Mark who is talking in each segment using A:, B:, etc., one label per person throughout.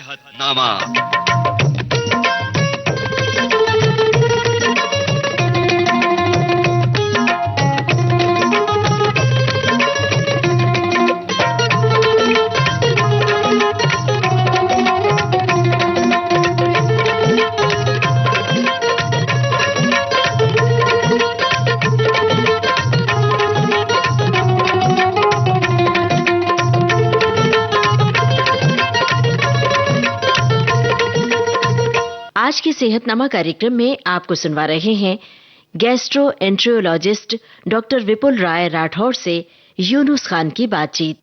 A: सेहतनामा।
B: आज के सेहतनामा कार्यक्रम में आपको सुनवा रहे हैं गैस्ट्रोएंट्रोलॉजिस्ट डॉक्टर विपुल राय राठौड़ से यूनुस खान की बातचीत।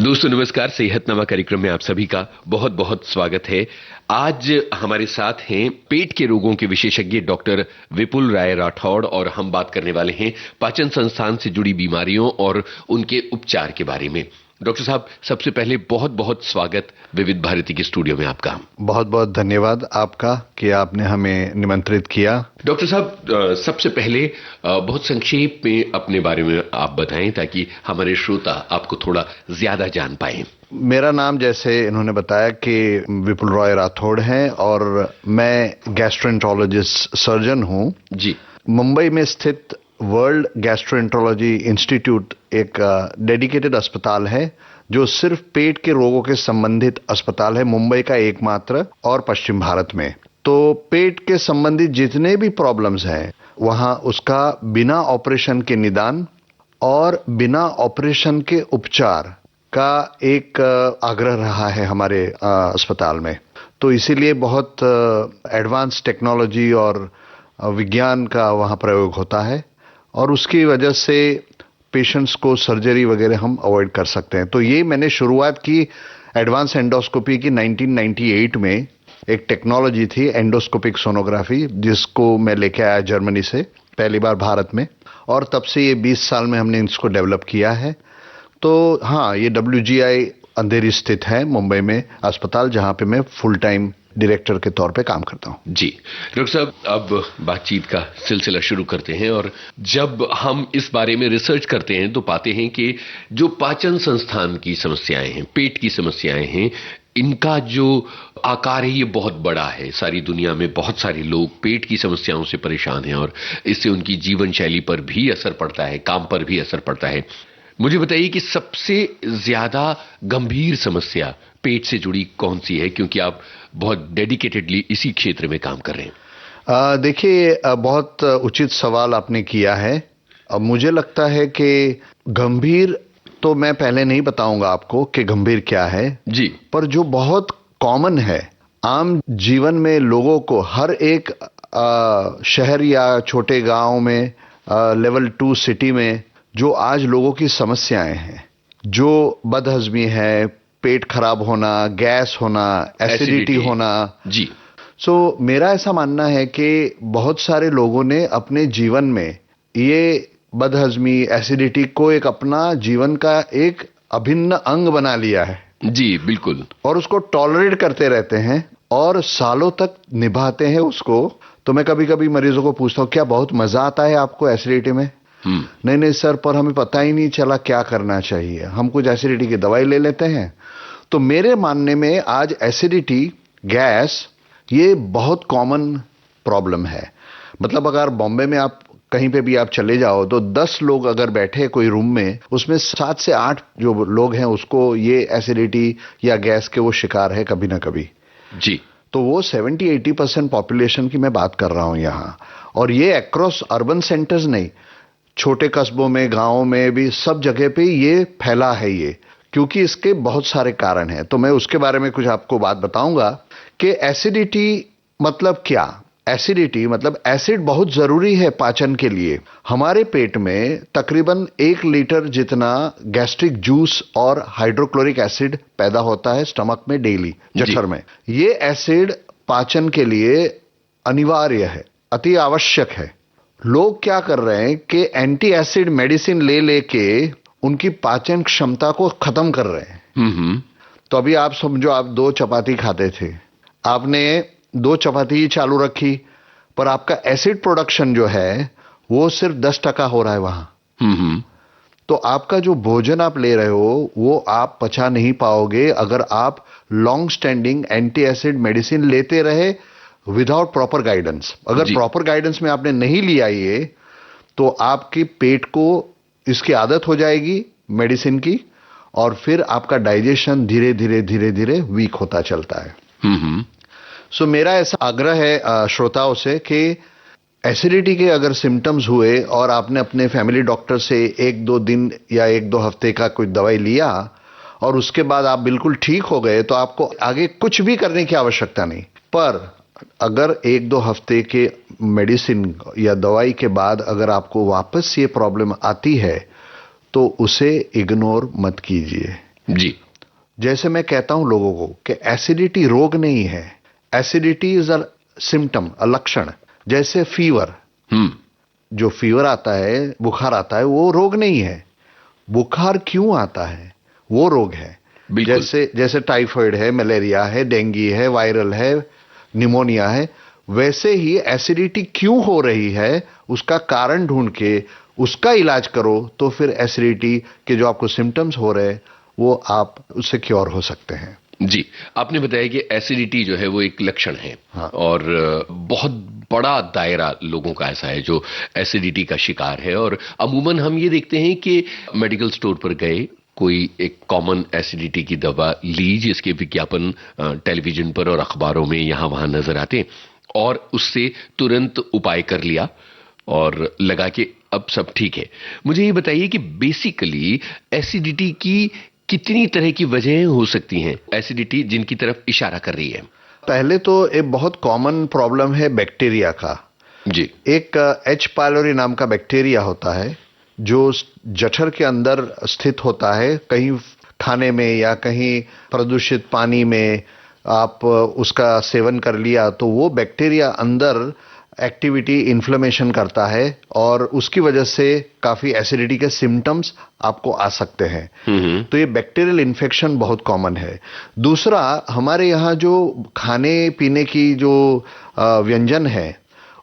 C: दोस्तों नमस्कार, सेहतनामा कार्यक्रम में आप सभी का बहुत बहुत स्वागत है। आज हमारे साथ हैं पेट के रोगों के विशेषज्ञ डॉक्टर विपुल राय राठौड़ और हम बात करने वाले हैं पाचन संस्थान से जुड़ी बीमारियों और उनके उपचार के बारे में। डॉक्टर साहब, सबसे पहले बहुत बहुत स्वागत विविध भारती के स्टूडियो में आपका।
D: बहुत बहुत धन्यवाद आपका कि आपने हमें निमंत्रित किया।
C: डॉक्टर साहब, सबसे पहले बहुत संक्षेप में अपने बारे में आप बताएं ताकि हमारे श्रोता आपको थोड़ा ज्यादा जान पाएं।
D: मेरा नाम जैसे इन्होंने बताया कि विपुल रॉय राठौड़ है और मैं गैस्ट्रोएंट्रोलॉजिस्ट सर्जन हूं।
C: जी।
D: मुंबई में स्थित वर्ल्ड गैस्ट्रोएंट्रोलॉजी इंस्टीट्यूट एक डेडिकेटेड अस्पताल है जो सिर्फ पेट के रोगों के संबंधित अस्पताल है, मुंबई का एकमात्र और पश्चिम भारत में। तो पेट के संबंधित जितने भी प्रॉब्लम्स हैं वहां उसका बिना ऑपरेशन के निदान और बिना ऑपरेशन के उपचार का एक आग्रह रहा है हमारे अस्पताल में। तो इसीलिए बहुत एडवांस टेक्नोलॉजी और विज्ञान का वहां प्रयोग होता है और उसकी वजह से पेशेंट्स को सर्जरी वगैरह हम अवॉइड कर सकते हैं। तो ये मैंने शुरुआत की एडवांस एंडोस्कोपी की 1998 में। एक टेक्नोलॉजी थी एंडोस्कोपिक सोनोग्राफी जिसको मैं लेके आया जर्मनी से पहली बार भारत में, और तब से ये 20 साल में हमने इसको डेवलप किया है। तो हाँ, ये WGI अंधेरी स्थित है मुंबई में अस्पताल, जहां पे मैं फुल टाइम डायरेक्टर के तौर पे काम करता हूं।
C: जी डॉक्टर साहब, अब बातचीत का सिलसिला शुरू करते हैं। और जब हम इस बारे में रिसर्च करते हैं तो पाते हैं कि जो पाचन संस्थान की समस्याएं हैं, पेट की समस्याएं हैं, इनका जो आकार है ये बहुत बड़ा है। सारी दुनिया में बहुत सारे लोग पेट की समस्याओं से परेशान हैं और इससे उनकी जीवन शैली पर भी असर पड़ता है, काम पर भी असर पड़ता है। मुझे बताइए कि सबसे ज्यादा गंभीर समस्या पेट से जुड़ी कौन सी है, क्योंकि आप बहुत डेडिकेटेडली इसी क्षेत्र में काम कर रहे हैं।
D: देखिए, बहुत उचित सवाल आपने किया है। अब मुझे लगता है कि गंभीर तो मैं पहले नहीं बताऊंगा आपको कि गंभीर क्या है
C: जी,
D: पर जो बहुत कॉमन है आम जीवन में लोगों को, हर एक शहर या छोटे गांव में, लेवल 2 सिटी में जो आज लोगों की समस्याएं हैं, जो बदहजमी है, पेट खराब होना, गैस होना, एसिडिटी होना।
C: जी।
D: मेरा ऐसा मानना है कि बहुत सारे लोगों ने अपने जीवन में ये बदहजमी, एसिडिटी को एक अपना जीवन का एक अभिन्न अंग बना लिया है।
C: जी बिल्कुल। और
D: उसको टॉलरेट करते रहते हैं और सालों तक निभाते हैं उसको। तो मैं कभी कभी मरीजों को पूछता हूं, क्या बहुत मजा आता है आपको एसिडिटी में? नहीं नहीं सर, पर हमें पता ही नहीं चला क्या करना चाहिए, हम कुछ एसिडिटी की दवाई ले लेते हैं। तो मेरे मानने में आज एसिडिटी, गैस, ये बहुत कॉमन प्रॉब्लम है। मतलब अगर बॉम्बे में आप कहीं पे भी आप चले जाओ तो 10 लोग अगर बैठे कोई रूम में, उसमें 7 से 8 जो लोग हैं उसको ये एसिडिटी या गैस के वो शिकार है कभी ना कभी।
C: जी।
D: तो वो 70-80% पॉपुलेशन की मैं बात कर रहा हूं यहाँ, और ये अक्रॉस अर्बन सेंटर्स नहीं, छोटे कस्बों में, गांवों में भी, सब जगह पे ये फैला है ये, क्योंकि इसके बहुत सारे कारण हैं। तो मैं उसके बारे में कुछ आपको बात बताऊंगा कि एसिडिटी मतलब क्या। एसिडिटी मतलब एसिड बहुत जरूरी है पाचन के लिए। हमारे पेट में तकरीबन 1 लीटर जितना गैस्ट्रिक जूस और हाइड्रोक्लोरिक एसिड पैदा होता है स्टमक में डेली, जठर में। ये एसिड पाचन के लिए अनिवार्य है, अति आवश्यक है। लोग क्या कर रहे हैं कि एंटी एसिड मेडिसिन ले लेके उनकी पाचन क्षमता को खत्म कर रहे हैं। तो अभी आप समझो, आप 2 चपाती खाते थे, आपने 2 चपाती ही चालू रखी, पर आपका एसिड प्रोडक्शन जो है वो सिर्फ 10% हो रहा है वहां। तो आपका जो भोजन आप ले रहे हो वो आप पचा नहीं पाओगे अगर आप long standing anti acid medicine लेते रहे विदाउट प्रॉपर गाइडेंस। अगर प्रॉपर गाइडेंस में आपने नहीं लिया ये तो आपके पेट को इसकी आदत हो जाएगी मेडिसिन की और फिर आपका डाइजेशन धीरे धीरे धीरे धीरे वीक होता चलता है। सो मेरा ऐसा आग्रह है श्रोताओं से कि एसिडिटी के अगर सिम्टम्स हुए और आपने अपने फैमिली डॉक्टर से 1-2 दिन या 1-2 हफ्ते का कोई दवाई लिया और उसके बाद आप बिल्कुल ठीक हो गए तो आपको आगे कुछ भी करने की आवश्यकता नहीं। पर अगर 1-2 हफ्ते के मेडिसिन या दवाई के बाद अगर आपको वापस ये प्रॉब्लम आती है तो उसे इग्नोर मत कीजिए।
C: जी,
D: जैसे मैं कहता हूं लोगों को कि एसिडिटी रोग नहीं है, एसिडिटी इज अ सिम्टम, अ लक्षण। जैसे फीवर, जो फीवर आता है, बुखार आता है, वो रोग नहीं है। बुखार क्यों आता है वो रोग है। जैसे टाइफाइड है, मलेरिया है, डेंगू है, वायरल है, निमोनिया है, वैसे ही एसिडिटी क्यों हो रही है उसका कारण ढूंढ के उसका इलाज करो तो फिर एसिडिटी के जो आपको सिम्टम्स हो रहे हैं वो आप उससे क्योर हो सकते हैं।
C: जी, आपने बताया कि एसिडिटी जो है वो एक लक्षण है।
D: हाँ।
C: और बहुत बड़ा दायरा लोगों का ऐसा है जो एसिडिटी का शिकार है और अमूमन हम ये देखते हैं कि मेडिकल स्टोर पर गए, कोई एक कॉमन एसिडिटी की दवा ली जिसके विज्ञापन टेलीविजन पर और अखबारों में यहाँ वहां नजर आते और उससे तुरंत उपाय कर लिया और लगा कि अब सब ठीक है। मुझे ये बताइए कि बेसिकली एसिडिटी की कितनी तरह की वजहें हो सकती हैं, एसिडिटी जिनकी तरफ इशारा कर रही है?
D: पहले तो एक बहुत कॉमन प्रॉब्लम है बैक्टीरिया का।
C: जी,
D: एक एच पायलोरी नाम का बैक्टीरिया होता है जो जठर के अंदर स्थित होता है। कहीं खाने में या कहीं प्रदूषित पानी में आप उसका सेवन कर लिया तो वो बैक्टीरिया अंदर एक्टिविटी, इन्फ्लेमेशन करता है और उसकी वजह से काफी एसिडिटी के सिम्टम्स आपको आ सकते हैं। तो ये बैक्टीरियल इन्फेक्शन बहुत कॉमन है। दूसरा, हमारे यहाँ जो खाने पीने की जो व्यंजन है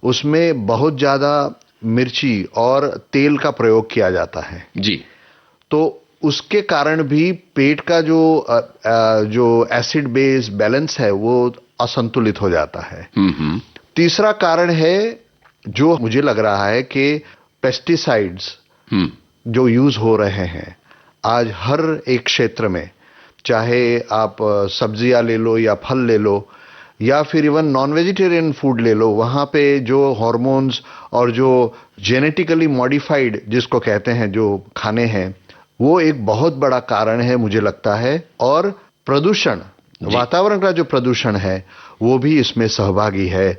D: उसमें बहुत ज्यादा मिर्ची और तेल का प्रयोग किया जाता है।
C: जी,
D: तो उसके कारण भी पेट का जो एसिड बेस बैलेंस है वो असंतुलित हो जाता है। तीसरा कारण है जो मुझे लग रहा है कि पेस्टिसाइड्स जो यूज हो रहे हैं आज हर एक क्षेत्र में, चाहे आप सब्जियां ले लो या फल ले लो या फिर इवन नॉन वेजिटेरियन फूड ले लो, वहां पे जो हार्मोन्स और जो जेनेटिकली मॉडिफाइड जिसको कहते हैं जो खाने हैं वो एक बहुत बड़ा कारण है मुझे लगता है। और प्रदूषण, वातावरण का जो प्रदूषण है वो भी इसमें सहभागी है।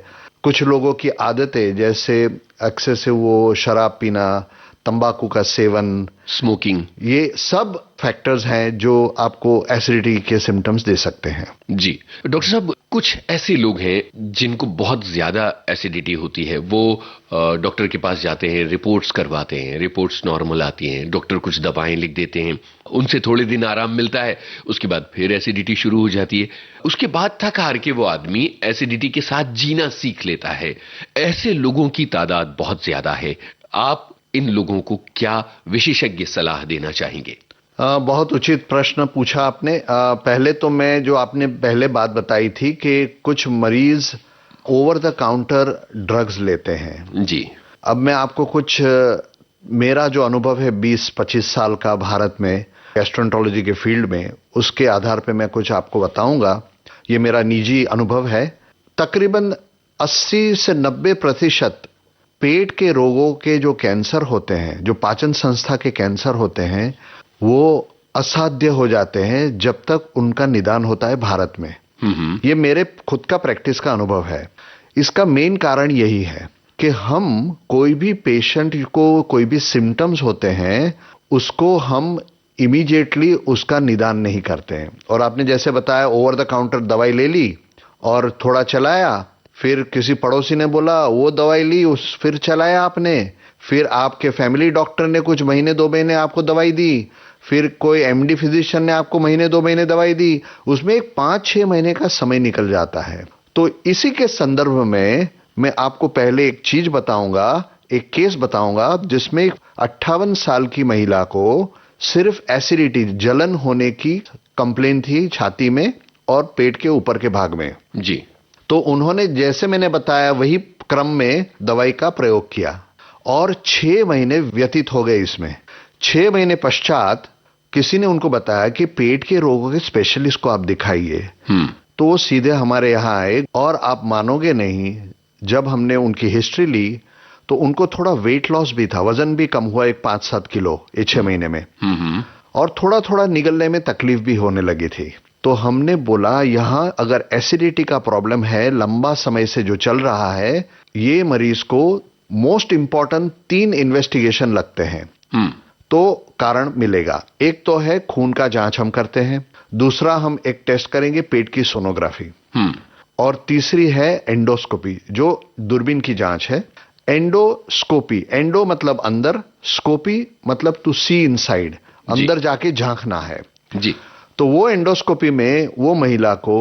D: कुछ लोगों की आदतें जैसे एक्सेसिव वो शराब पीना, तंबाकू का सेवन,
C: स्मोकिंग,
D: ये सब फैक्टर्स हैं जो आपको एसिडिटी के सिम्टम्स दे सकते हैं।
C: जी डॉक्टर साहब, कुछ ऐसे लोग हैं जिनको बहुत ज्यादा एसिडिटी होती है, वो डॉक्टर के पास जाते हैं, रिपोर्ट्स करवाते हैं, रिपोर्ट्स नॉर्मल आती हैं, डॉक्टर कुछ दवाएं लिख देते हैं, उनसे थोड़े दिन आराम मिलता है, उसके बाद फिर एसिडिटी शुरू हो जाती है, उसके बाद थक हार के वो आदमी एसिडिटी के साथ जीना सीख लेता है। ऐसे लोगों की तादाद बहुत ज्यादा है। आप इन लोगों को क्या विशेषज्ञ सलाह देना चाहेंगे?
D: बहुत उचित प्रश्न पूछा आपने। पहले तो मैं जो आपने पहले बात बताई थी कि कुछ मरीज ओवर द काउंटर ड्रग्स लेते हैं।
C: जी,
D: अब मैं आपको कुछ मेरा जो अनुभव है 20-25 साल का भारत में गैस्ट्रोएंटरोलॉजी के फील्ड में, उसके आधार पे मैं कुछ आपको बताऊंगा। ये मेरा निजी अनुभव है। तकरीबन 80 से 90% पेट के रोगों के जो कैंसर होते हैं, जो पाचन संस्था के कैंसर होते हैं, वो असाध्य हो जाते हैं जब तक उनका निदान होता है भारत में। ये मेरे खुद का प्रैक्टिस का अनुभव है। इसका मेन कारण यही है कि हम कोई भी पेशेंट को कोई भी सिम्टम्स होते हैं उसको हम इमीडिएटली उसका निदान नहीं करते हैं। और आपने जैसे बताया ओवर द काउंटर दवाई ले ली और थोड़ा चलाया, फिर किसी पड़ोसी ने बोला वो दवाई ली, फिर चलाया आपने, फिर आपके फैमिली डॉक्टर ने कुछ महीने 2 महीने आपको दवाई दी, फिर कोई एमडी फिजिशियन ने आपको महीने 2 महीने दवाई दी, उसमें एक 5-6 महीने का समय निकल जाता है। तो इसी के संदर्भ में मैं आपको पहले एक चीज बताऊंगा एक केस बताऊंगा जिसमें 58 साल की महिला को सिर्फ एसिडिटी, जलन होने की कंप्लेन थी छाती में और पेट के ऊपर के भाग में।
C: जी।
D: तो उन्होंने जैसे मैंने बताया वही क्रम में दवाई का प्रयोग किया और 6 महीने व्यतीत हो गए इसमें। 6 महीने पश्चात किसी ने उनको बताया कि पेट के रोगों के स्पेशलिस्ट को आप दिखाइए। तो वो सीधे हमारे यहाँ आए और आप मानोगे नहीं, जब हमने उनकी हिस्ट्री ली तो उनको थोड़ा वेट लॉस भी था, वजन भी कम हुआ, एक 5-7 किलो ये 6 महीने में, और थोड़ा थोड़ा निगलने में तकलीफ भी होने लगी थी। तो हमने बोला यहाँ अगर एसिडिटी का प्रॉब्लम है लंबा समय से जो चल रहा है, ये मरीज को मोस्ट इंपॉर्टेंट 3 इन्वेस्टिगेशन लगते हैं तो कारण मिलेगा। एक तो है खून का जांच हम करते हैं, दूसरा हम एक टेस्ट करेंगे पेट की सोनोग्राफी, और तीसरी है एंडोस्कोपी जो दूरबीन की जांच है। एंडोस्कोपी, एंडो मतलब अंदर, स्कोपी मतलब टू सी इनसाइड, अंदर जाके झांकना है
C: जी।
D: तो वो एंडोस्कोपी में वो महिला को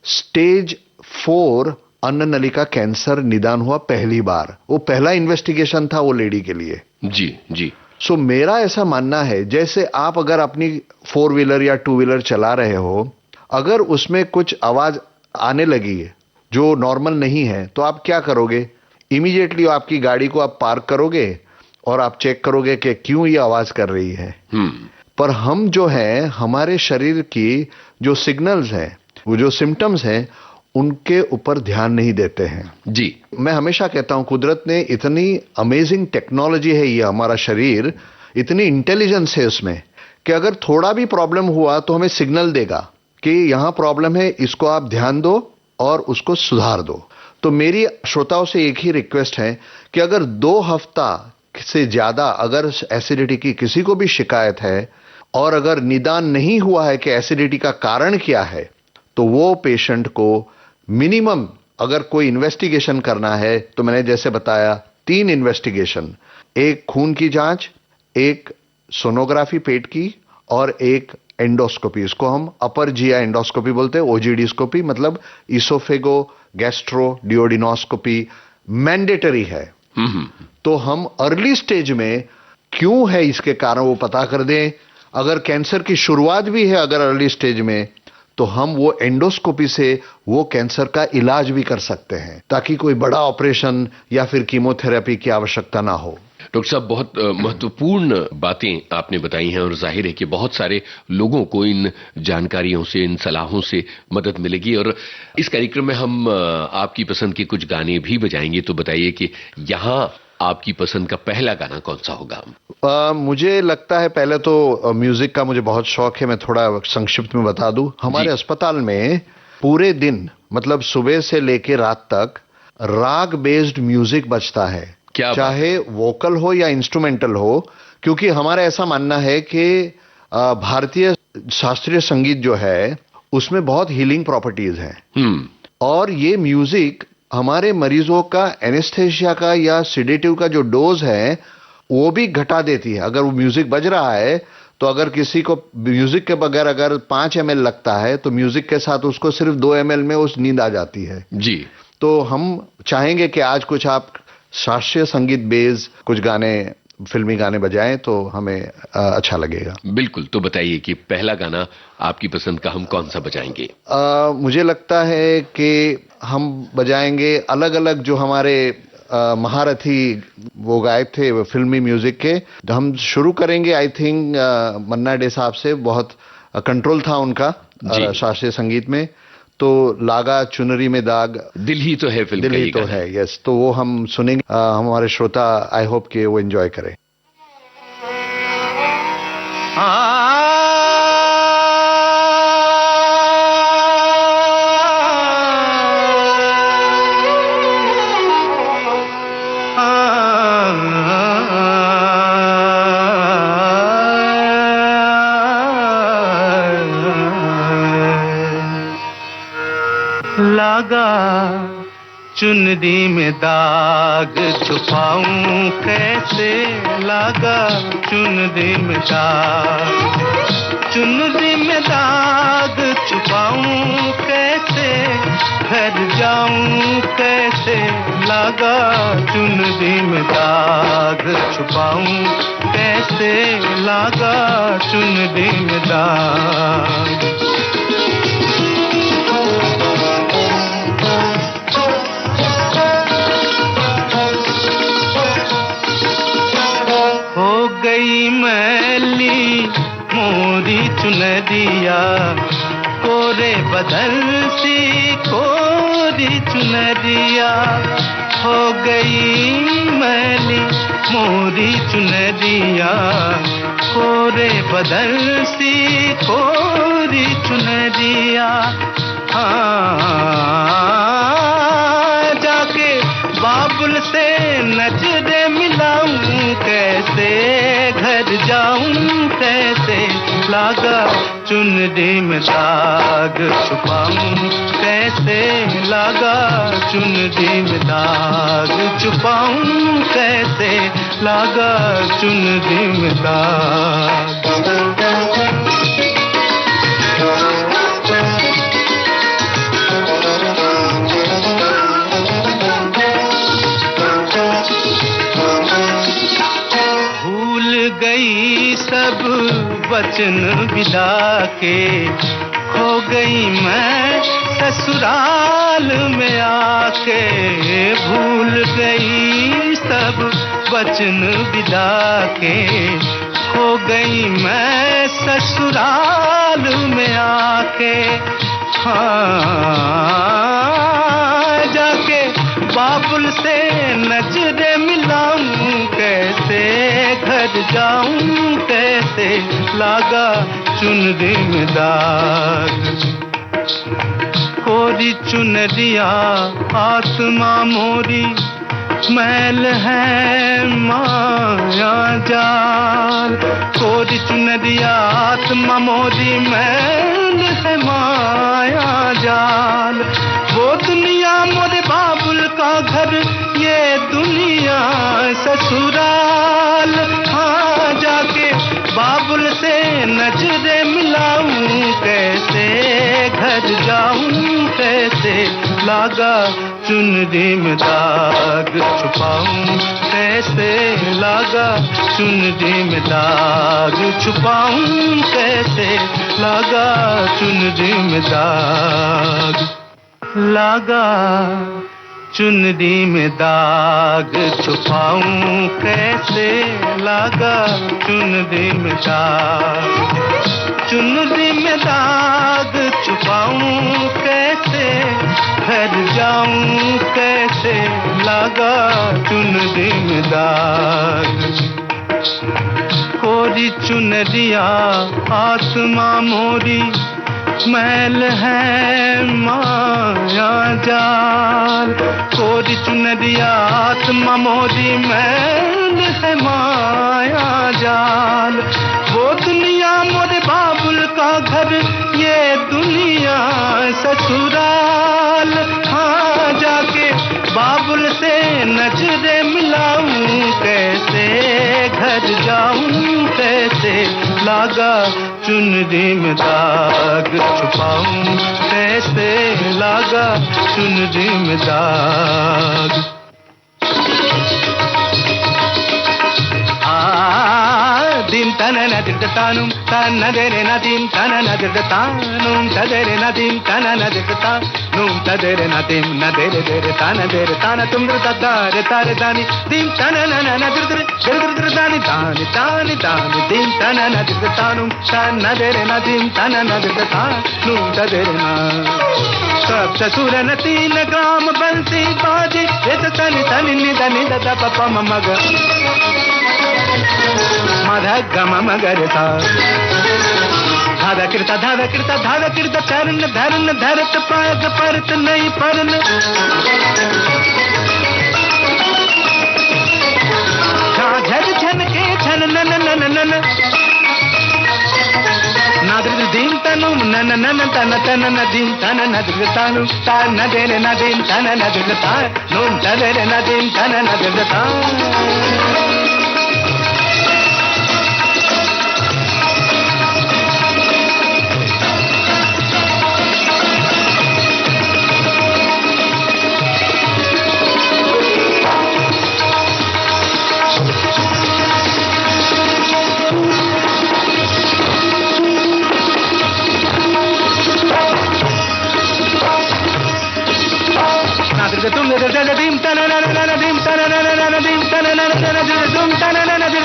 D: स्टेज 4 अन्ननलिका कैंसर निदान हुआ पहली बार। वो पहला इन्वेस्टिगेशन था वो लेडी के लिए।
C: जी जी।
D: सो मेरा ऐसा मानना है जैसे आप अगर अपनी 4 व्हीलर या 2 व्हीलर चला रहे हो, अगर उसमें कुछ आवाज आने लगी जो नॉर्मल नहीं है तो आप क्या करोगे? इमीडिएटली आपकी गाड़ी को आप पार्क करोगे और आप चेक करोगे कि क्यों ये आवाज कर रही है। पर हम जो है हमारे शरीर की जो सिग्नल्स हैं, वो जो सिम्टम्स हैं, उनके ऊपर ध्यान नहीं देते हैं।
C: जी।
D: मैं हमेशा कहता हूं कुदरत ने इतनी अमेजिंग टेक्नोलॉजी है, ये हमारा शरीर इतनी इंटेलिजेंस है उसमें कि अगर थोड़ा भी प्रॉब्लम हुआ तो हमें सिग्नल देगा कि यहां प्रॉब्लम है, इसको आप ध्यान दो और उसको सुधार दो। तो मेरी श्रोताओं से एक ही रिक्वेस्ट है कि अगर 2 हफ्ता से ज्यादा अगर एसिडिटी की किसी को भी शिकायत है और अगर निदान नहीं हुआ है कि एसिडिटी का कारण क्या है, तो वो पेशेंट को मिनिमम अगर कोई इन्वेस्टिगेशन करना है तो मैंने जैसे बताया 3 इन्वेस्टिगेशन, एक खून की जांच, एक सोनोग्राफी पेट की और एक एंडोस्कोपी। इसको हम अपर जीआई एंडोस्कोपी बोलते हैं, ओजीडी मतलब इसोफेगो गैस्ट्रो डियोडिनोस्कोपी मैंडेटरी है। तो हम अर्ली स्टेज में क्यों है इसके कारण वो पता कर दें। अगर कैंसर की शुरुआत भी है अगर अर्ली स्टेज में, तो हम वो एंडोस्कोपी से वो कैंसर का इलाज भी कर सकते हैं ताकि कोई बड़ा ऑपरेशन या फिर कीमोथेरेपी की आवश्यकता ना हो।
C: डॉक्टर साहब, बहुत महत्वपूर्ण बातें आपने बताई हैं और जाहिर है कि बहुत सारे लोगों को इन जानकारियों से, इन सलाहों से मदद मिलेगी। और इस कार्यक्रम में हम आपकी पसंद के कुछ गाने भी बजाएंगे, तो बताइए कि यहाँ आपकी पसंद का पहला गाना कौन सा होगा?
D: मुझे लगता है पहले तो म्यूजिक का मुझे बहुत शौक है। मैं थोड़ा संक्षिप्त में बता दूं, हमारे अस्पताल में पूरे दिन मतलब सुबह से लेकर रात तक राग बेस्ड म्यूजिक बजता है, चाहे वोकल हो या इंस्ट्रूमेंटल हो, क्योंकि हमारा ऐसा मानना है कि भारतीय शास्त्रीय संगीत जो है उसमें बहुत हीलिंग प्रॉपर्टीज हैं और ये म्यूजिक हमारे मरीजों का एनेस्थेशिया का या सिडेटिव का जो डोज है वो भी घटा देती है। अगर वो म्यूजिक बज रहा है तो अगर किसी को म्यूजिक के बगैर अगर 5 ml लगता है तो म्यूजिक के साथ उसको सिर्फ 2 ml में उस नींद आ जाती है
C: जी।
D: तो हम चाहेंगे कि आज कुछ आप शास्त्रीय संगीत बेस कुछ गाने, फिल्मी गाने बजाएं तो हमें अच्छा लगेगा।
C: बिल्कुल, तो बताइए कि पहला गाना आपकी पसंद का हम कौन सा बजाएंगे?
D: मुझे लगता है कि हम बजाएंगे अलग अलग जो हमारे महारथी वो गायक थे फिल्मी म्यूजिक के। हम शुरू करेंगे आई थिंक मन्ना डे साहब से, बहुत कंट्रोल था उनका शास्त्रीय संगीत में। तो लागा चुनरी में दाग,
C: दिल ही तो है फिल्म,
D: दिल ही तो है, यस। तो वो हम सुनेंगे, हमारे श्रोता आई होप कि वो एंजॉय करें।
A: लागा चुनरी में दाग छुपाऊं कैसे, लागा चुनरी में दाग चुनरी में दाग छुपाऊं कैसे, घर जाऊं कैसे, लगा चुनरी में दाग छुपाऊं कैसे, लगा चुनरी में दाग। हो गई मैली मोरी चुनरिया, कोरे बदल सी कोरी चुनरिया, हो गई मैली मोरी चुनरिया, कोरे बदल सी कोरी चुनरिया। जाके बाबुल से नजरे मिलाऊं कैसे, घर जाऊं कैसे, लागा चुनरी में दाग छुपाऊं कैसे, लागा चुनरी में दाग छुपाऊं कैसे, लागा चुनरी में दाग। गई सब वचन विदा के, खो गई मैं ससुराल में आके, भूल गई सब वचन विदा के, खो गई मैं ससुराल में आके। जाके बाबुल से नजरे मिलाऊं कैसे, घर जाऊं कैसे, लागा चुनरी में दाग। कोरी चुनरिया आत्मा मोरी, मैल है माया जाल, कोरी चुनरिया आत्मा मोरी, मैल है माया जाल। वो दुनिया मोरे बाबुल का घर, ये दुनिया ससुराल। जाके बाबुल से नजरे मिलाऊं कैसे, घर जाऊं कैसे, लागा चुनरी में दाग छुपाऊं कैसे, लागा चुनरी में दाग छुपाऊं कैसे, लागा चुनरी में दाग, लागा चुनरी में दाग छुपाऊं कैसे, लागा चुनरी में दाग। चुनरी में दाग छुपाऊं कैसे, घर जाऊं कैसे, लागा चुनरी में दाग। कोरी चुनरिया आत्मा मोरी, मैल है माया जाल। कोरी चुनरिया आत्मा मोरी, मैल है माया जाल। वो दुनिया मोरे बाबुल का घर, ये दुनिया ससुराल। जाके बाबुल से नजरे मिलाऊं कैसे, घर जाऊं कैसे, लागा चुनरी में दाग छुपाऊं कैसे, लागा चुनरी में दाग। dim tanana dirtanum tanadere nadim tanana dirtanum tadere nadim tanana dirtanum tadere nadim nadere dere tanadere tanatum dirtadare tare dani dim tanana nadir dani dani dani dani dim tanana dirtanum tanadere nadim tanana dirtanum tadere na सब ससुर न 3 ग्राम बंसी बाजे ये तो तनि तनि निधनि दा पपा मग माधा गम मगर था धादा कृता चरण धरन धरत पाग परत नहीं परन झर झन के छन नन नन नन नादर दिन तनु नन नन तन तन नदीम तन नदर तानु तान नदरे नदीम तन नदर तान नून तदरे नदीम तन नदर तान dim tanana dim tanana dim tanana dum tanana dum tanana dum tanana dim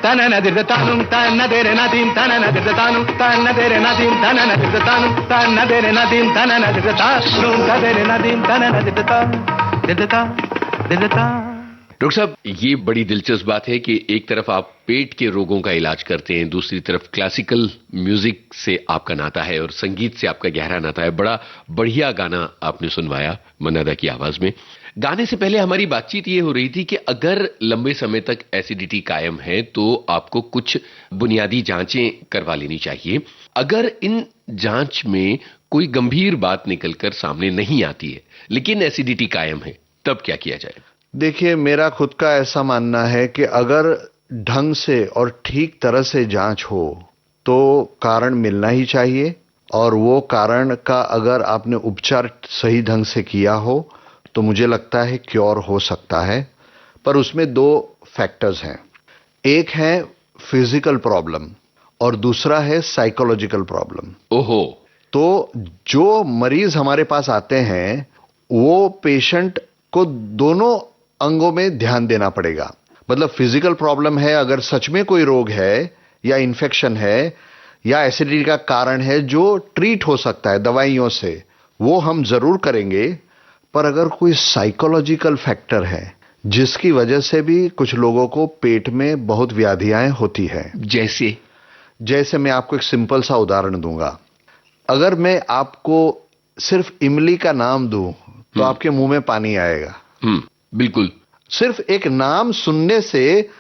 A: tanana dirtanum tanadere nadim tanana dirtanum tanadere nadim tanana dirtanum tanadere nadim tanana dirtanum tanadere nadim tanana dirtanum
C: doctor साहब, ये बड़ी दिलचस्प बात है कि एक तरफ आप पेट के रोगों का इलाज करते हैं, दूसरी तरफ क्लासिकल म्यूजिक से आपका नाता है और संगीत से आपका गहरा नाता है। बड़ा बढ़िया गाना आपने सुनवाया मन्नादा की आवाज में। गाने से पहले हमारी बातचीत ये हो रही थी कि अगर लंबे समय तक एसिडिटी कायम है तो आपको कुछ बुनियादी जांचें करवा लेनी चाहिए। अगर इन जांच में कोई गंभीर बात निकलकर सामने नहीं आती है लेकिन एसिडिटी कायम है, तब क्या किया जाए?
D: देखिए, मेरा खुद का ऐसा मानना है कि अगर ढंग से और ठीक तरह से जांच हो तो कारण मिलना ही चाहिए, और वो कारण का अगर आपने उपचार सही ढंग से किया हो तो मुझे लगता है क्योर हो सकता है। पर उसमें दो फैक्टर्स हैं, एक है फिजिकल प्रॉब्लम और दूसरा है साइकोलॉजिकल प्रॉब्लम।
C: ओहो।
D: तो जो मरीज हमारे पास आते हैं वो पेशेंट को दोनों अंगों में ध्यान देना पड़ेगा। मतलब फिजिकल प्रॉब्लम है, अगर सच में कोई रोग है या इन्फेक्शन है या एसिडिटी का कारण है जो ट्रीट हो सकता है दवाइयों से, वो हम जरूर करेंगे। पर अगर कोई साइकोलॉजिकल फैक्टर है जिसकी वजह से भी कुछ लोगों को पेट में बहुत व्याधियां होती है, जैसे मैं आपको एक सिंपल सा उदाहरण दूंगा। अगर मैं आपको सिर्फ इमली का नाम दूं तो आपके मुंह में पानी आएगा।
C: बिल्कुल।
D: सिर्फ एक नाम सुनने से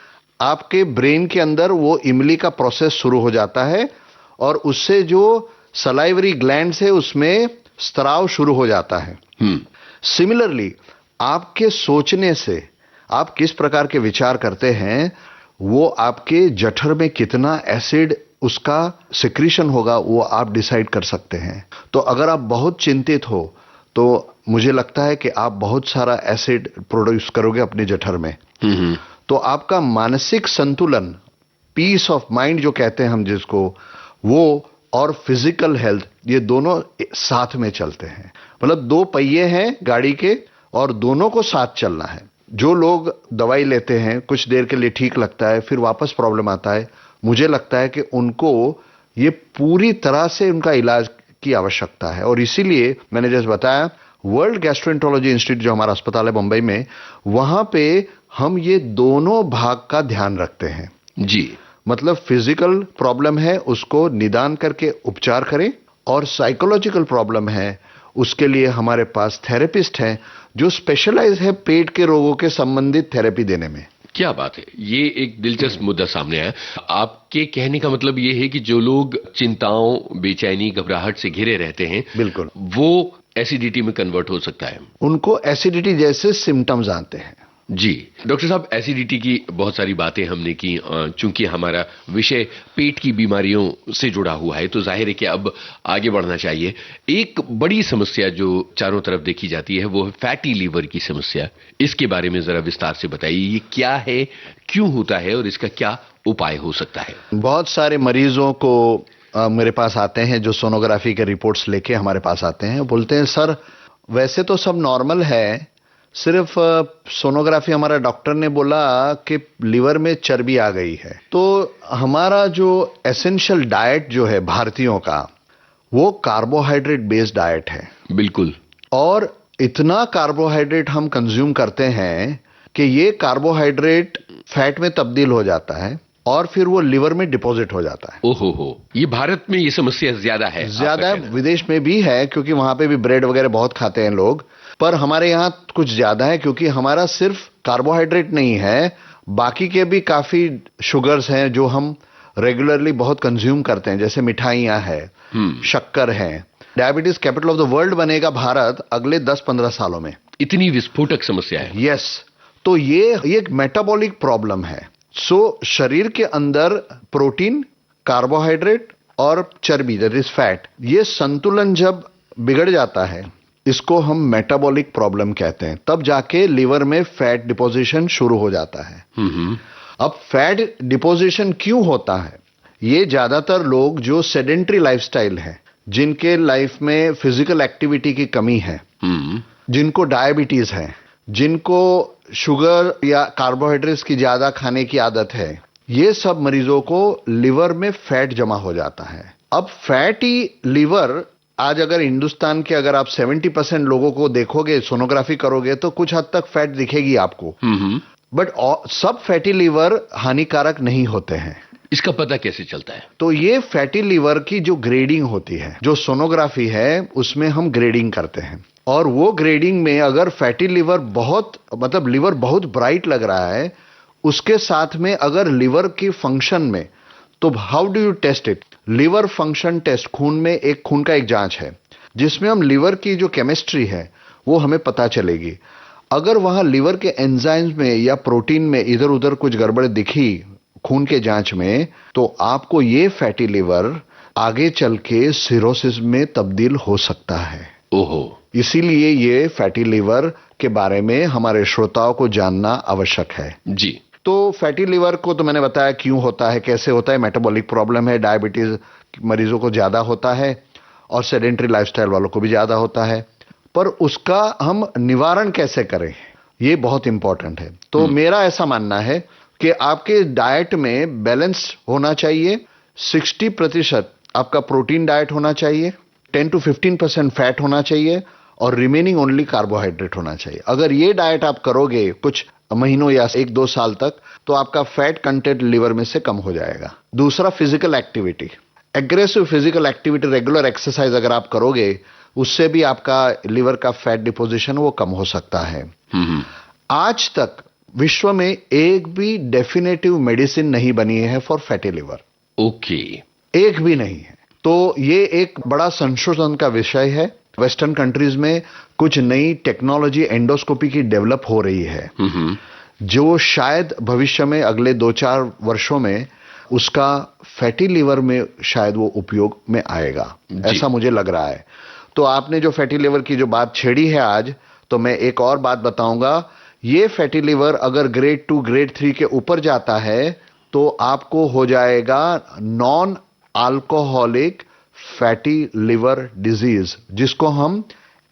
D: आपके ब्रेन के अंदर वो इमली का प्रोसेस शुरू हो जाता है और उससे जो सलाइवरी ग्लैंड है उसमें स्त्राव शुरू हो जाता है। सिमिलरली आपके सोचने से, आप किस प्रकार के विचार करते हैं, वो आपके जठर में कितना एसिड उसका सिक्रीशन होगा वो आप डिसाइड कर सकते हैं। तो अगर आप बहुत चिंतित हो तो मुझे लगता है कि आप बहुत सारा एसिड प्रोड्यूस करोगे अपने जठर में। तो आपका मानसिक संतुलन, पीस ऑफ माइंड जो कहते हैं हम जिसको, वो और फिजिकल हेल्थ, ये दोनों साथ में चलते हैं। मतलब दो पहिए हैं गाड़ी के और दोनों को साथ चलना है। जो लोग दवाई लेते हैं कुछ देर के लिए ठीक लगता है, फिर वापस प्रॉब्लम आता है, मुझे लगता है कि उनको ये पूरी तरह से उनका इलाज की आवश्यकता है। और इसीलिए मैंने जैसे बताया, वर्ल्ड गैस्ट्रोएंटरोलॉजी इंस्टीट्यूट जो हमारा अस्पताल है मुंबई में, वहां पे हम ये दोनों भाग का ध्यान रखते हैं।
C: जी।
D: मतलब फिजिकल प्रॉब्लम है उसको निदान करके उपचार करें, और साइकोलॉजिकल प्रॉब्लम है उसके लिए हमारे पास थेरेपिस्ट हैं जो स्पेशलाइज है पेट के रोगों के संबंधित थेरेपी देने में।
C: क्या बात है, ये एक दिलचस्प मुद्दा सामने आया। आपके कहने का मतलब ये है कि जो लोग चिंताओं, बेचैनी, घबराहट से घिरे रहते हैं, बिल्कुल, वो एसिडिटी में कन्वर्ट हो सकता है।
D: उनको एसिडिटी जैसे सिम्टम्स आते हैं।
C: जी डॉक्टर साहब, एसिडिटी की बहुत सारी बातें हमने की। चूंकि हमारा विषय पेट की बीमारियों से जुड़ा हुआ है तो जाहिर है कि अब आगे बढ़ना चाहिए। एक बड़ी समस्या जो चारों तरफ देखी जाती है वो है फैटी लीवर की समस्या। इसके बारे में जरा विस्तार से बताइए, ये क्या है, क्यों होता है और इसका क्या उपाय हो सकता है?
D: बहुत सारे मरीजों को मेरे पास आते हैं जो सोनोग्राफी के रिपोर्ट्स लेके हमारे पास आते हैं, बोलते हैं सर वैसे तो सब नॉर्मल है, सिर्फ सोनोग्राफी हमारा डॉक्टर ने बोला कि लीवर में चर्बी आ गई है। तो हमारा जो एसेंशियल डाइट जो है भारतीयों का, वो कार्बोहाइड्रेट बेस्ड डाइट है।
C: बिल्कुल।
D: और इतना कार्बोहाइड्रेट हम कंज्यूम करते हैं कि ये कार्बोहाइड्रेट फैट में तब्दील हो जाता है और फिर वो लिवर में डिपॉजिट हो जाता है।
C: ओहो, ये भारत में ये समस्या ज्यादा है?
D: ज्यादा है, विदेश में भी है क्योंकि वहां पे भी ब्रेड वगैरह बहुत खाते हैं लोग, पर हमारे यहाँ कुछ ज्यादा है क्योंकि हमारा सिर्फ कार्बोहाइड्रेट नहीं है, बाकी के भी काफी शुगर्स हैं जो हम रेगुलरली बहुत कंज्यूम करते हैं, जैसे मिठाइयां हैं, शक्कर है। Diabetes capital of the world बनेगा भारत अगले 10-15 सालों में।
C: इतनी विस्फोटक समस्या है।
D: यस, तो ये एक मेटाबॉलिक प्रॉब्लम है। सो शरीर के अंदर प्रोटीन, कार्बोहाइड्रेट और चर्बी दैट इज फैट, ये संतुलन जब बिगड़ जाता है इसको हम मेटाबॉलिक प्रॉब्लम कहते हैं। तब जाके लिवर में फैट डिपोजिशन शुरू हो जाता है। अब फैट डिपोजिशन क्यों होता है? ये ज्यादातर लोग जो सेडेंट्री लाइफस्टाइल है, जिनके लाइफ में फिजिकल एक्टिविटी की कमी है, जिनको डायबिटीज है, जिनको शुगर या कार्बोहाइड्रेट्स की ज्यादा खाने की आदत है, ये सब मरीजों को लिवर में फैट जमा हो जाता है। अब फैटी लिवर, आज अगर हिंदुस्तान के अगर आप 70% लोगों को देखोगे, सोनोग्राफी करोगे तो कुछ हद तक फैट दिखेगी आपको। बट सब फैटी लिवर हानिकारक नहीं होते हैं।
C: इसका पता कैसे चलता है?
D: तो ये फैटी लिवर की जो ग्रेडिंग होती है, जो सोनोग्राफी है, उसमें हम ग्रेडिंग करते हैं। और वो ग्रेडिंग में अगर फैटी लिवर बहुत, मतलब लिवर बहुत ब्राइट लग रहा है, उसके साथ में अगर लिवर की फंक्शन में, तो how do you test it? Liver function test, खून का एक जांच है जिसमें हम लिवर की जो केमिस्ट्री है वो हमें पता चलेगी। अगर वहां लिवर के एंजाइम्स में या प्रोटीन में इधर उधर कुछ गड़बड़ दिखी खून के जांच में, तो आपको ये फैटी लिवर आगे चल के सिरोसिस में तब्दील हो सकता है।
C: ओहो।
D: इसीलिए ये फैटी लिवर के बारे में हमारे श्रोताओं को जानना आवश्यक है।
C: जी।
D: तो फैटी लिवर को तो मैंने बताया क्यों होता है, कैसे होता है। मेटाबॉलिक प्रॉब्लम है, डायबिटीज मरीजों को ज्यादा होता है और सेडेंट्री लाइफस्टाइल वालों को भी ज्यादा होता है। पर उसका हम निवारण कैसे करें, ये बहुत इंपॉर्टेंट है। तो मेरा ऐसा मानना है कि आपके डाइट में बैलेंस होना चाहिए। 60% आपका प्रोटीन डाइट होना चाहिए, 10 to 15% फैट होना चाहिए और रिमेनिंग ओनली कार्बोहाइड्रेट होना चाहिए। अगर ये डाइट आप करोगे कुछ महीनों या 1-2 साल तक, तो आपका फैट कंटेंट लिवर में से कम हो जाएगा। दूसरा, physical activity, aggressive physical activity, regular exercise अगर आप करोगे, उससे भी आपका लिवर का फैट डिपोजिशन वो कम हो सकता है। आज तक विश्व में एक भी डेफिनेटिव मेडिसिन नहीं बनी है फॉर फैटी लिवर।
C: ओके।
D: एक भी नहीं है। तो ये एक बड़ा संशोधन का विषय है। वेस्टर्न कंट्रीज में कुछ नई टेक्नोलॉजी एंडोस्कोपी की डेवलप हो रही है, जो शायद भविष्य में अगले 2-4 वर्षों में उसका फैटी लिवर में शायद वो उपयोग में आएगा, ऐसा मुझे लग रहा है। तो आपने जो फैटी लिवर की जो बात छेड़ी है आज, तो मैं एक और बात बताऊंगा। ये फैटी लिवर अगर ग्रेड 2 ग्रेड 3 के ऊपर जाता है तो आपको हो जाएगा non alcoholic fatty liver disease, जिसको हम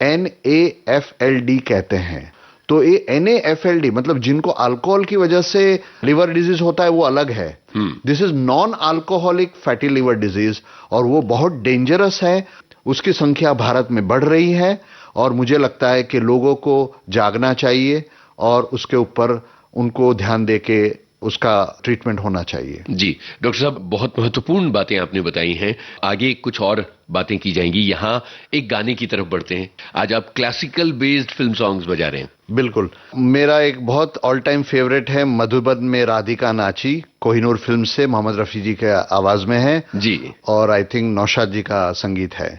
D: NAFLD कहते हैं। तो ये NAFLD मतलब जिनको अल्कोहल की वजह से लिवर डिजीज होता है वो अलग है। This is non alcoholic fatty liver disease और वो बहुत डेंजरस है। उसकी संख्या भारत में बढ़ रही है और मुझे लगता है कि लोगों को जागना चाहिए और उसके ऊपर उनको ध्यान देके उसका ट्रीटमेंट होना चाहिए।
C: जी डॉक्टर साहब, बहुत महत्वपूर्ण बातें आपने बताई हैं। आगे कुछ और बातें की जाएंगी। यहाँ एक गाने की तरफ बढ़ते हैं। आज आप क्लासिकल बेस्ड फिल्म सॉन्ग्स बजा रहे हैं।
D: बिल्कुल। मेरा एक बहुत ऑल टाइम फेवरेट है मधुबन में राधिका नाची, कोहिनूर फिल्म से, मोहम्मद रफी जी के आवाज में है
C: जी, और
D: आई थिंक नौशाद जी का संगीत है।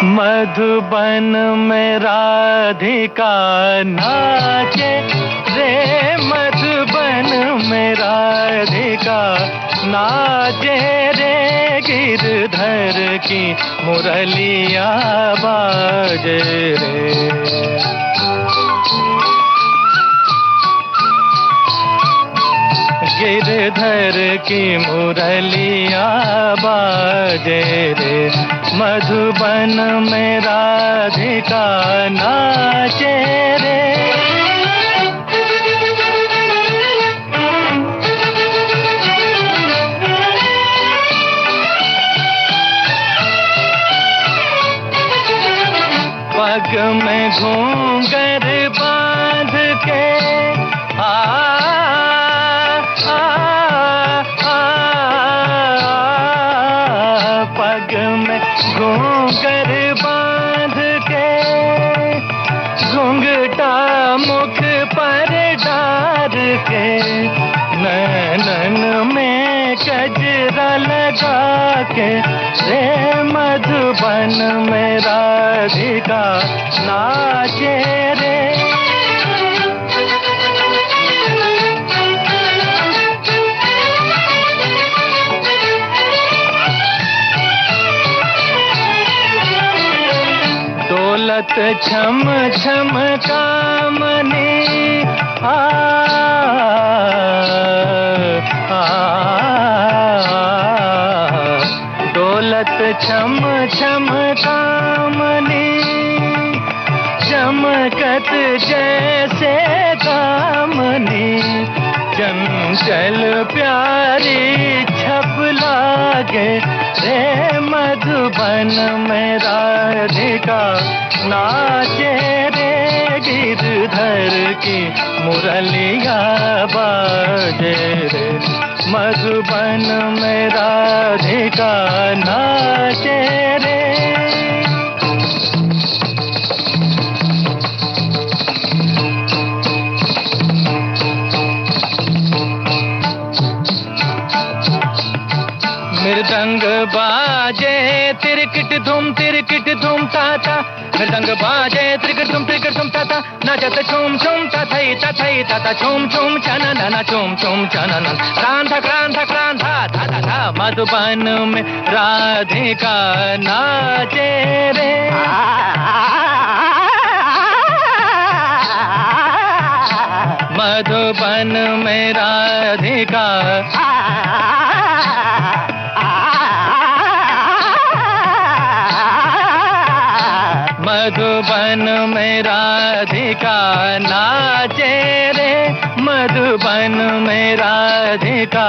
A: मधुबन में राधिका नाचे रे, मधुबन में राधिका नाचे रे, गिरधर की मुरलिया बाजे रे। गिरधर की मुरलिया बाजे रे, मधुबन में राधिका नाचे रे। पग में घूंघर बांध के पग में घूंघर बांध के, घूंघटा मुख पर डार के, नैनन में गजरा लगा के रे, मधुबन में राधिका नाचे रे। कामनी आ, आ, दौलत छम छम कामनी चमकत जैसे कामनी चंचल प्यारी छप लागे रे मधुबन में राधिका नाचे रे गिरधर की मुरलिया बाजे रे मधुबन में राधिका नाचे रे। मृदंग बाजे तिरकिट धूम ताता मृदंग बाजे तिरकिट धूम ताता नाचत छूम छूम तथई तथई तथा छूम छूम छनन छूम छूम छनन क्रांता क्रांता क्रांता था था था मधुबन में राधिका नाचे रे मधुबन में राधिका मधुबन में राधिका नाचे रे मधुबन में राधिका।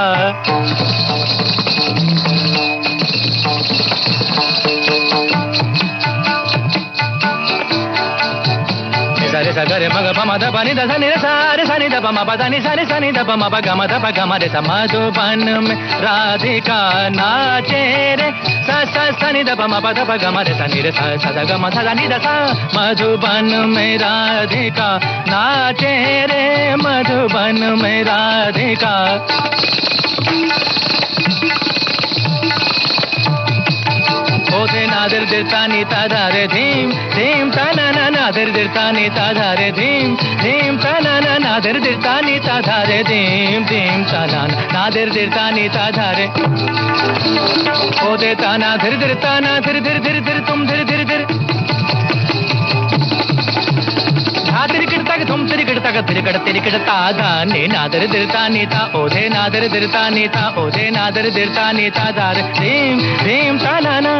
A: सारे सगरे मग पम द पानी द सनि सारे सनि द पम प द नि सनि सनि द पम प ग म द प ग म रे स मधुबन में राधिका नाचे रे स स सनि द पम प द प ग म रे स नि रे स स द ग म थ द नि द स मधुबन में राधिका नाचे रे मधुबन में राधिका। ओधे नादर दिरतानी ताधारे धीम धीम तना नादर दिरतानी ताधारे धीम धीम तना नादर दिरतानी ताधारे धीम धीम तना नादर दिरतानी ताधारे ओधे ताना धीर धीर ताना धीर धीर धीर धीर तुम धीर धीर धीर तुम तिरिकट तिरिकट ताधा ने नादर दिरतानी ता ओधे नादर दिरतानी ता ओधे नादर दिरतानी ताधार धीम धीम ताना ना।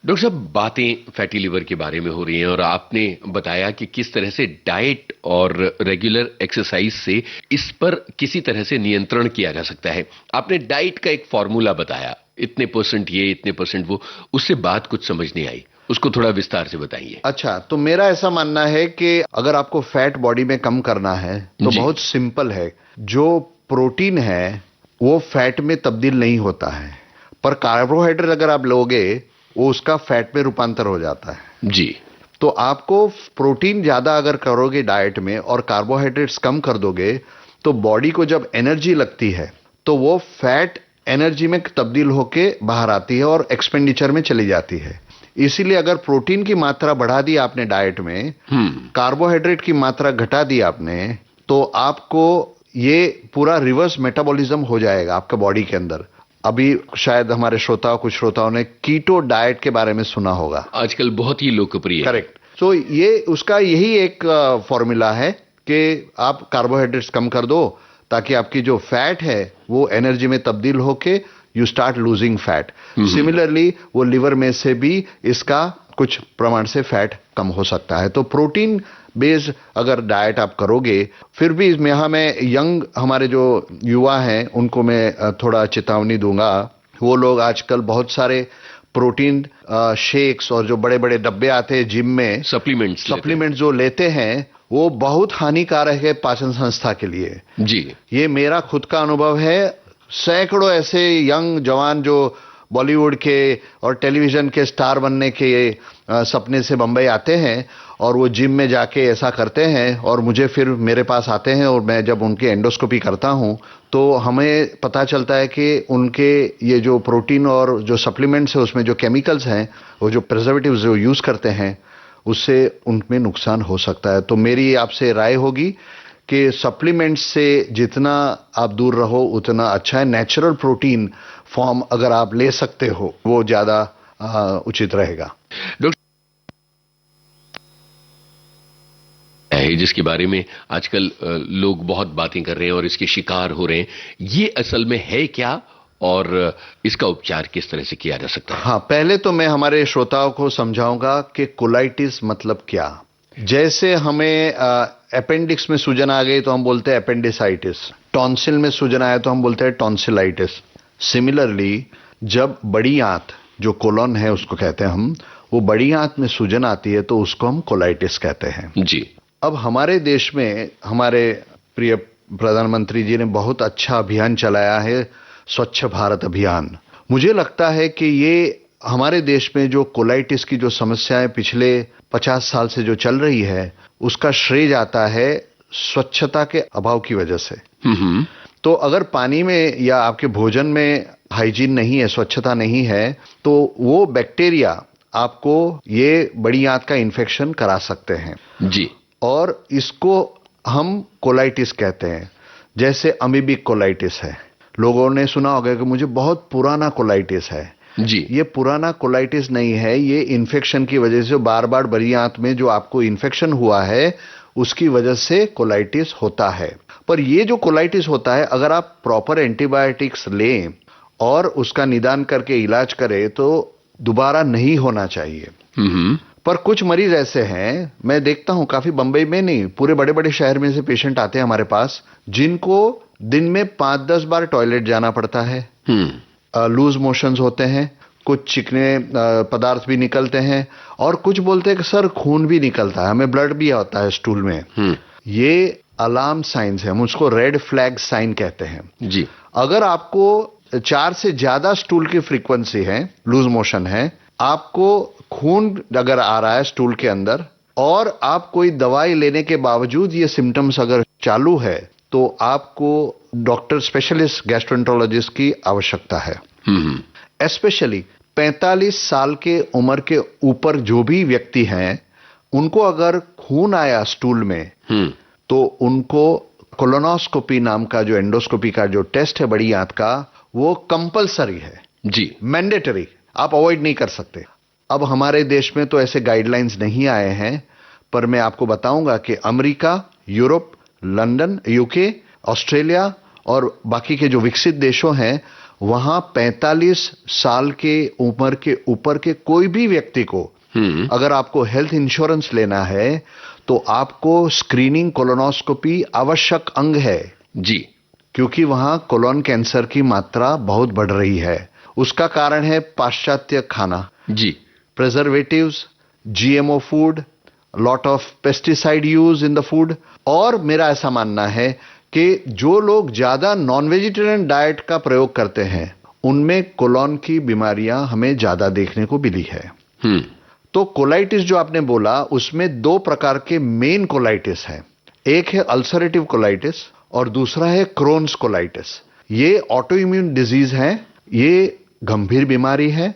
C: डॉक्टर साहब, बातें फैटी लिवर के बारे में हो रही हैं और आपने बताया कि किस तरह से डाइट और रेगुलर एक्सरसाइज से इस पर किसी तरह से नियंत्रण किया जा सकता है। आपने डाइट का एक फॉर्मूला बताया, इतने परसेंट ये इतने परसेंट वो, उससे बात कुछ समझ नहीं आई, उसको थोड़ा विस्तार से बताइए।
D: अच्छा, तो मेरा ऐसा मानना है कि अगर आपको फैट बॉडी में कम करना है तो बहुत सिंपल है। जो प्रोटीन है वो फैट में तब्दील नहीं होता है, पर कार्बोहाइड्रेट अगर आप लोगे वो उसका फैट में रूपांतर हो जाता है
C: जी।
D: तो आपको प्रोटीन ज्यादा अगर करोगे डाइट में और कार्बोहाइड्रेट्स कम कर दोगे तो बॉडी को जब एनर्जी लगती है तो वो फैट एनर्जी में तब्दील होके बाहर आती है और एक्सपेंडिचर में चली जाती है। इसीलिए अगर प्रोटीन की मात्रा बढ़ा दी आपने डाइट में, कार्बोहाइड्रेट की मात्रा घटा दी आपने, तो आपको ये पूरा रिवर्स मेटाबॉलिज्म हो जाएगा आपके बॉडी के अंदर। अभी शायद हमारे कुछ श्रोताओं ने कीटो डाइट के बारे में सुना होगा,
C: आजकल बहुत ही लोकप्रिय है।
D: करेक्ट। तो ये उसका यही एक फॉर्मूला है कि आप कार्बोहाइड्रेट्स कम कर दो ताकि आपकी जो फैट है वो एनर्जी में तब्दील होके you start losing fat. Similarly वो लिवर में से भी इसका कुछ प्रमाण से फैट कम हो सकता है। तो प्रोटीन बेस्ड अगर डाइट आप करोगे, फिर भी इसमें यहाँ मैं यंग हमारे जो युवा हैं उनको मैं थोड़ा चेतावनी दूंगा। वो लोग आजकल बहुत सारे प्रोटीन शेक्स और जो बड़े बड़े डब्बे आते हैं जिम में, सप्लीमेंट्स जो लेते हैं, वो बहुत हानिकारक है पाचन संस्था के लिए।
C: जी,
D: ये मेरा खुद का अनुभव है। सैकड़ों ऐसे यंग जवान जो बॉलीवुड के और टेलीविजन के स्टार बनने के सपने से बंबई आते हैं और वो जिम में जाके ऐसा करते हैं और मुझे फिर मेरे पास आते हैं और मैं जब उनकी एंडोस्कोपी करता हूं तो हमें पता चलता है कि उनके ये जो प्रोटीन और जो सप्लीमेंट्स है उसमें जो केमिकल्स हैं, वो जो प्रिजर्वेटिव्स जो यूज करते हैं, उससे उनमें नुकसान हो सकता है। तो मेरी आपसे राय होगी कि सप्लीमेंट्स से जितना आप दूर रहो उतना अच्छा है। नेचुरल प्रोटीन फॉर्म अगर आप ले सकते हो वो ज्यादा उचित रहेगा।
C: डॉक्टर है जिसके बारे में आजकल लोग बहुत बातें कर रहे हैं और इसके शिकार हो रहे हैं, ये असल में है क्या और इसका उपचार किस तरह से किया जा सकता है?
D: हाँ, पहले तो मैं हमारे श्रोताओं को समझाऊंगा कि कोलाइटिस मतलब क्या। जैसे हमें अपेंडिक्स में सूजन आ गई तो हम बोलते हैं अपेंडिसाइटिस, टॉन्सिल में सूजन आया तो हम बोलते हैं टॉन्सिलाइटिस। सिमिलरली जब बड़ी आंत जो कोलन है उसको कहते हैं हम, वो बड़ी आंत में सूजन आती है तो उसको हम कोलाइटिस कहते हैं।
C: जी।
D: अब हमारे देश में हमारे प्रिय प्रधानमंत्री जी ने बहुत अच्छा अभियान चलाया है, स्वच्छ भारत अभियान। मुझे लगता है कि ये हमारे देश में जो कोलाइटिस की जो समस्याएं पिछले 50 साल से जो चल रही है उसका श्रेय जाता है स्वच्छता के अभाव की वजह से। तो अगर पानी में या आपके भोजन में हाइजीन नहीं है, स्वच्छता नहीं है, तो वो बैक्टीरिया आपको ये बड़ी आंत का इन्फेक्शन करा सकते हैं।
C: जी।
D: और इसको हम कोलाइटिस कहते हैं। जैसे अमीबिक कोलाइटिस है, लोगों ने सुना होगा कि मुझे बहुत पुराना कोलाइटिस है।
C: जी।
D: ये पुराना कोलाइटिस नहीं है, ये इन्फेक्शन की वजह से बार बार बड़ी आंत में जो आपको इन्फेक्शन हुआ है उसकी वजह से कोलाइटिस होता है। पर ये जो कोलाइटिस होता है, अगर आप प्रॉपर एंटीबायोटिक्स लें और उसका निदान करके इलाज करें तो दोबारा नहीं होना चाहिए। पर कुछ मरीज ऐसे हैं, मैं देखता हूं काफी, बंबई में नहीं, पूरे बड़े बड़े शहर में से पेशेंट आते हैं हमारे पास जिनको दिन में 5-10 बार टॉयलेट जाना पड़ता है, लूज मोशंस होते हैं, कुछ चिकने पदार्थ भी निकलते हैं और कुछ बोलते हैं कि सर खून भी निकलता है, हमें ब्लड भी होता है स्टूल में। ये अलार्म साइंस है, हम उसको रेड फ्लैग साइन कहते हैं।
C: जी।
D: अगर आपको 4 से ज्यादा स्टूल की फ्रीक्वेंसी है, लूज मोशन है, आपको खून अगर आ रहा है स्टूल के अंदर और आप कोई दवाई लेने के बावजूद ये सिम्टम्स अगर चालू है तो आपको डॉक्टर स्पेशलिस्ट गैस्ट्रोएंटरोलॉजिस्ट की आवश्यकता है। स्पेशली 45 साल के उम्र के ऊपर जो भी व्यक्ति हैं उनको अगर खून आया स्टूल में तो उनको कोलोनोस्कोपी नाम का जो एंडोस्कोपी का जो टेस्ट है बड़ी आंत का, वो कंपलसरी है।
C: जी।
D: मैंडेटरी, आप अवॉइड नहीं कर सकते। अब हमारे देश में तो ऐसे गाइडलाइंस नहीं आए हैं, पर मैं आपको बताऊंगा कि America, Europe, London, UK, Australia और बाकी के जो विकसित देशों हैं वहां 45 साल के उम्र के ऊपर के कोई भी व्यक्ति को अगर आपको हेल्थ इंश्योरेंस लेना है तो आपको स्क्रीनिंग कोलोनोस्कोपी आवश्यक अंग है।
C: जी।
D: क्योंकि वहां कोलोन कैंसर की मात्रा बहुत बढ़ रही है। उसका कारण है पाश्चात्य खाना,
C: जी,
D: preservatives, GMO food, lot of pesticide use in the food. और मेरा ऐसा मानना है कि जो लोग ज्यादा नॉन वेजिटेरियन डाइट का प्रयोग करते हैं उनमें कोलोन की बीमारियां हमें ज्यादा देखने को मिली है। तो कोलाइटिस जो आपने बोला उसमें 2 प्रकार के मेन कोलाइटिस हैं। एक है अल्सरेटिव कोलाइटिस और दूसरा है क्रोन्स कोलाइटिस। ये ऑटो इम्यून डिजीज है, ये गंभीर बीमारी है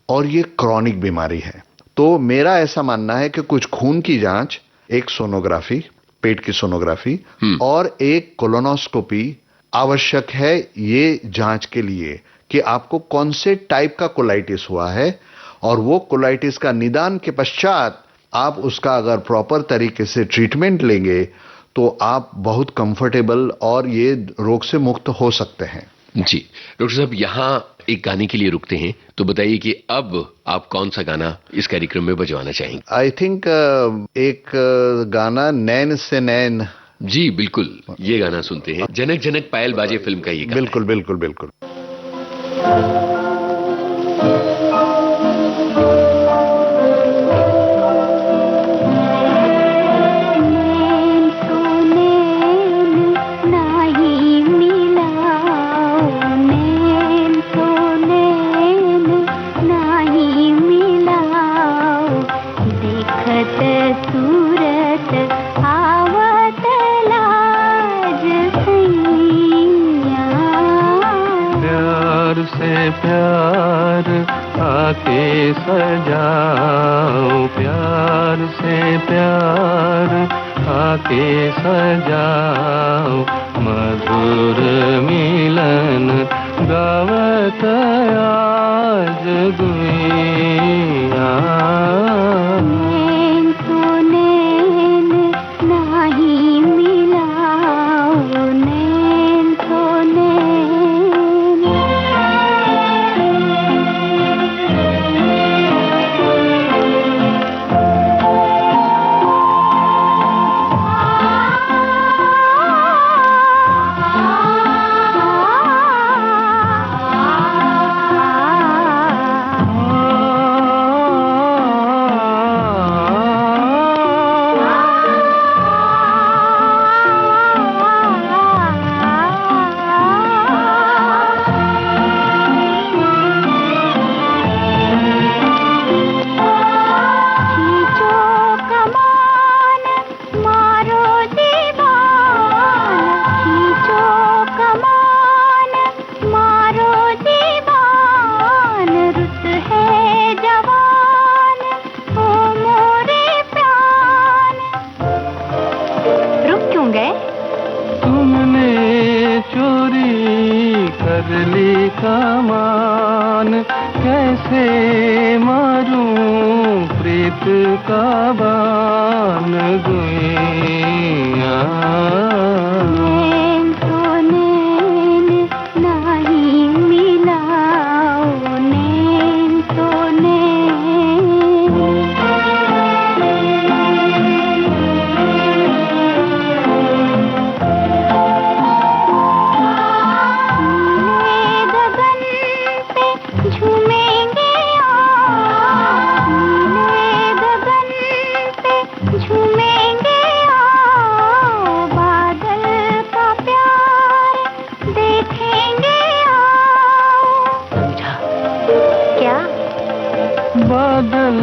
D: और ये क्रॉनिक बीमारी है। तो मेरा ऐसा मानना है कि कुछ खून की जांच, एक सोनोग्राफी, पेट की सोनोग्राफी और एक कोलोनोस्कोपी आवश्यक है ये जांच के लिए कि आपको कौन से टाइप का कोलाइटिस हुआ है, और वो कोलाइटिस का निदान के पश्चात आप उसका अगर प्रॉपर तरीके से ट्रीटमेंट लेंगे तो आप बहुत कंफर्टेबल और ये रोग से मुक्त हो सकते हैं।
C: जी डॉक्टर साहब, यहाँ एक गाने के लिए रुकते हैं, तो बताइए कि अब आप कौन सा गाना इस कार्यक्रम में बजवाना चाहेंगे?
D: आई थिंक एक गाना नैन से नैन।
C: जी बिल्कुल, ये गाना सुनते हैं। जनक जनक पायल बाजे फिल्म का ये गाना।
D: बिल्कुल बिल्कुल बिल्कुल।
A: प्यार आके सजाओ, प्यार से प्यार आके सजाओ, मधुर मिलन गावत आज दुनिया। कमान कैसे मारूं प्रीत का बान गुइया। बादल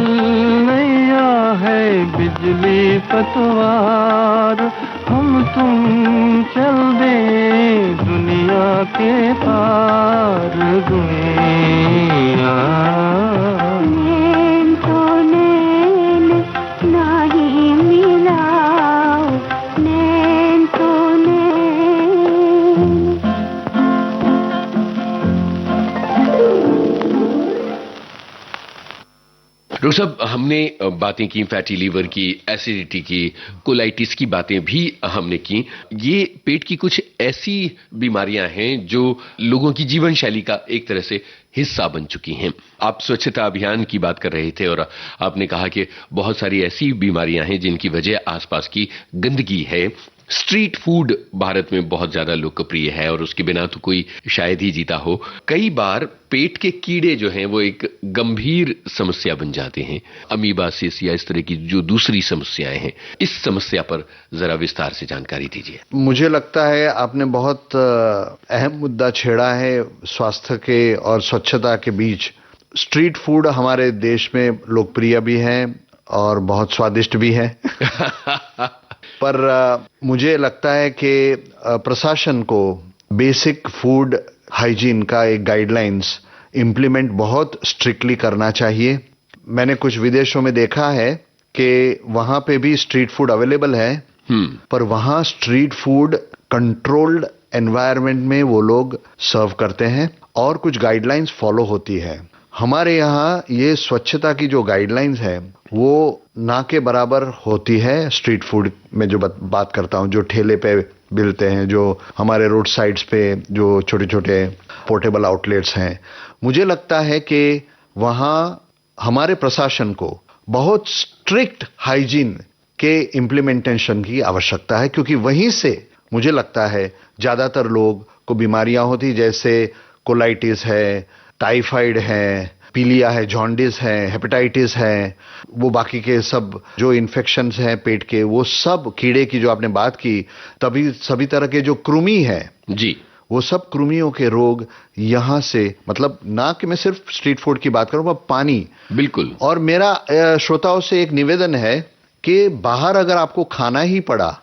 A: नैया है बिजली पतवार, हम तुम चल दे दुनिया के पार गुइया।
C: डॉक्टर साहब, हमने बातें की फैटी लीवर की, एसिडिटी की, कोलाइटिस की बातें भी हमने की। ये पेट की कुछ ऐसी बीमारियां हैं जो लोगों की जीवन शैली का एक तरह से हिस्सा बन चुकी हैं। आप स्वच्छता अभियान की बात कर रहे थे और आपने कहा कि बहुत सारी ऐसी बीमारियां हैं जिनकी वजह आसपास की गंदगी है। स्ट्रीट फूड भारत में बहुत ज्यादा लोकप्रिय है और उसके बिना तो कोई शायद ही जीता हो। कई बार पेट के कीड़े जो हैं वो एक गंभीर समस्या बन जाते हैं, अमीबासिस या इस तरह की जो दूसरी समस्याएं हैं। इस समस्या पर जरा विस्तार से जानकारी दीजिए।
D: मुझे लगता है आपने बहुत अहम मुद्दा छेड़ा है स्वास्थ्य के और स्वच्छता के बीच। स्ट्रीट फूड हमारे देश में लोकप्रिय भी है और बहुत स्वादिष्ट भी है पर मुझे लगता है कि प्रशासन को बेसिक फूड हाइजीन का एक गाइडलाइंस इम्प्लीमेंट बहुत स्ट्रिक्टली करना चाहिए। मैंने कुछ विदेशों में देखा है कि वहां पे भी स्ट्रीट फूड अवेलेबल है, पर वहां स्ट्रीट फूड कंट्रोल्ड एनवायरनमेंट में वो लोग सर्व करते हैं और कुछ गाइडलाइंस फॉलो होती है। हमारे यहाँ ये स्वच्छता की जो गाइडलाइंस है वो ना के बराबर होती है। स्ट्रीट फूड में जो बात करता हूँ, जो ठेले पे मिलते हैं, जो हमारे रोड साइड्स पे जो छोटे छोटे पोर्टेबल आउटलेट्स हैं, मुझे लगता है कि वहाँ हमारे प्रशासन को बहुत स्ट्रिक्ट हाइजीन के इम्प्लीमेंटेशन की आवश्यकता है, क्योंकि वहीं से मुझे लगता है ज्यादातर लोग को बीमारियां होती, जैसे कोलाइटिस है, टाइफाइड है, पीलिया है, जॉन्डिस है, हेपेटाइटिस है, वो बाकी के सब जो इन्फेक्शंस हैं पेट के, वो सब कीड़े की जो आपने बात की, तभी सभी तरह के जो कृमि है
C: जी,
D: वो सब कृमियों के रोग यहाँ से, मतलब ना कि मैं सिर्फ स्ट्रीट फूड की बात करूं, पर पानी
C: बिल्कुल।
D: और मेरा श्रोताओं से एक निवेदन है कि बाहर अगर आपको खाना ही पड़ा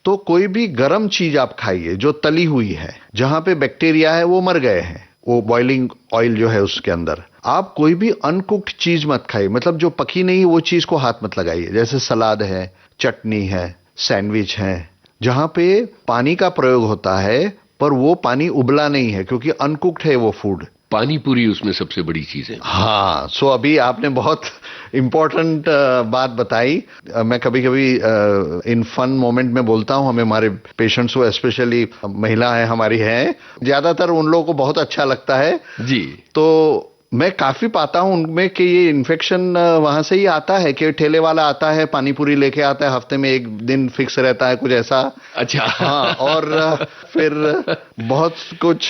D: तो कोई भी गर्म चीज आप खाइए जो तली हुई है, जहां पे बैक्टीरिया है वो मर गए हैं, वो बॉइलिंग ऑयल जो है उसके अंदर। आप कोई भी अनकुक्ड चीज मत खाइए, मतलब जो पकी नहीं वो चीज को हाथ मत लगाइए, जैसे सलाद है, चटनी है, सैंडविच है, जहां पे पानी का प्रयोग होता है पर वो पानी उबला नहीं है क्योंकि अनकुक्ड है वो फूड।
C: पानी पूरी उसमें सबसे बड़ी चीज है।
D: हाँ, सो अभी आपने बहुत इम्पोर्टेंट बात बताई। मैं कभी कभी इन फन मोमेंट में बोलता हूँ, हमें हमारे पेशेंट्स को, स्पेशली महिलाएं हमारी हैं, ज्यादातर उन लोगों को बहुत अच्छा लगता है
C: जी।
D: तो मैं काफी पाता हूं उनमें कि ये इन्फेक्शन वहां से ही आता है कि ठेले वाला आता है, पानी पूरी लेके आता है, हफ्ते में एक दिन फिक्स रहता है, कुछ ऐसा।
C: अच्छा।
D: हाँ, और फिर बहुत कुछ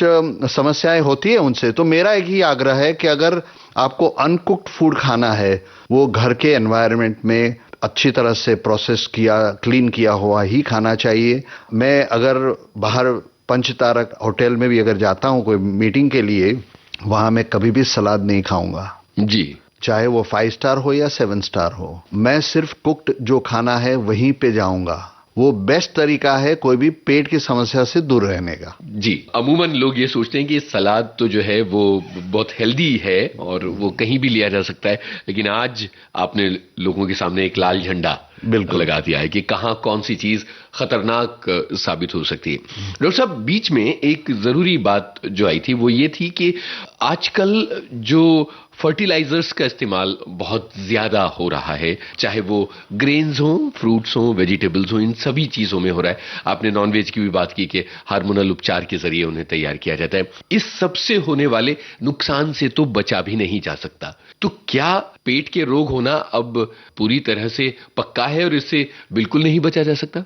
D: समस्याएं होती है उनसे। तो मेरा एक ही आग्रह है कि अगर आपको अनकुक्ड फूड खाना है, वो घर के एनवायरनमेंट में अच्छी तरह से प्रोसेस किया, क्लीन किया हुआ ही खाना चाहिए। मैं अगर बाहर पंचतारक होटल में भी अगर जाता हूं कोई मीटिंग के लिए, वहां मैं कभी भी सलाद नहीं खाऊंगा
C: जी,
D: चाहे वो 5 स्टार हो या 7 स्टार हो। मैं सिर्फ कुक्ड जो खाना है वहीं पे जाऊंगा। वो बेस्ट तरीका है कोई भी पेट की समस्या से दूर रहने का।
C: जी। अमूमन लोग ये सोचते हैं कि सलाद तो जो है वो बहुत हेल्दी है और वो कहीं भी लिया जा सकता है, लेकिन आज आपने लोगों के सामने एक लाल झंडा
D: बिल्कुल
C: लगा दिया है कि कहां कौन सी चीज खतरनाक साबित हो सकती है। डॉक्टर साहब, बीच में एक जरूरी बात जो आई थी वो ये थी कि आजकल जो फर्टिलाइजर्स का इस्तेमाल बहुत ज्यादा हो रहा है, चाहे वो ग्रेन्स हो, फ्रूट्स हो, वेजिटेबल्स हो, इन सभी चीजों में हो रहा है। आपने नॉनवेज की भी बात की कि हार्मोनल उपचार के जरिए उन्हें तैयार किया जाता है। इस सब से होने वाले नुकसान से तो बचा भी नहीं जा सकता, तो क्या पेट के रोग होना अब पूरी तरह से पक्का है और इससे बिल्कुल नहीं बचा जा सकता?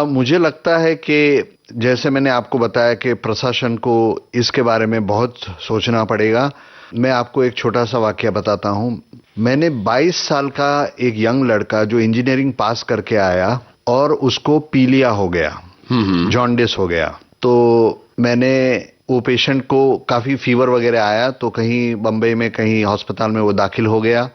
D: मुझे लगता है कि जैसे मैंने आपको बताया कि प्रशासन को इसके बारे में बहुत सोचना पड़ेगा। मैं आपको एक छोटा सा वाकया बताता हूं। मैंने 22 साल का एक यंग लड़का जो इंजीनियरिंग पास करके आया और उसको पीलिया हो गया, जॉन्डिस हो गया। तो मैंने वो पेशेंट को, काफी फीवर वगैरह आया, तो कहीं बंबई में कहीं अस्पताल में वो दाखिल हो गया।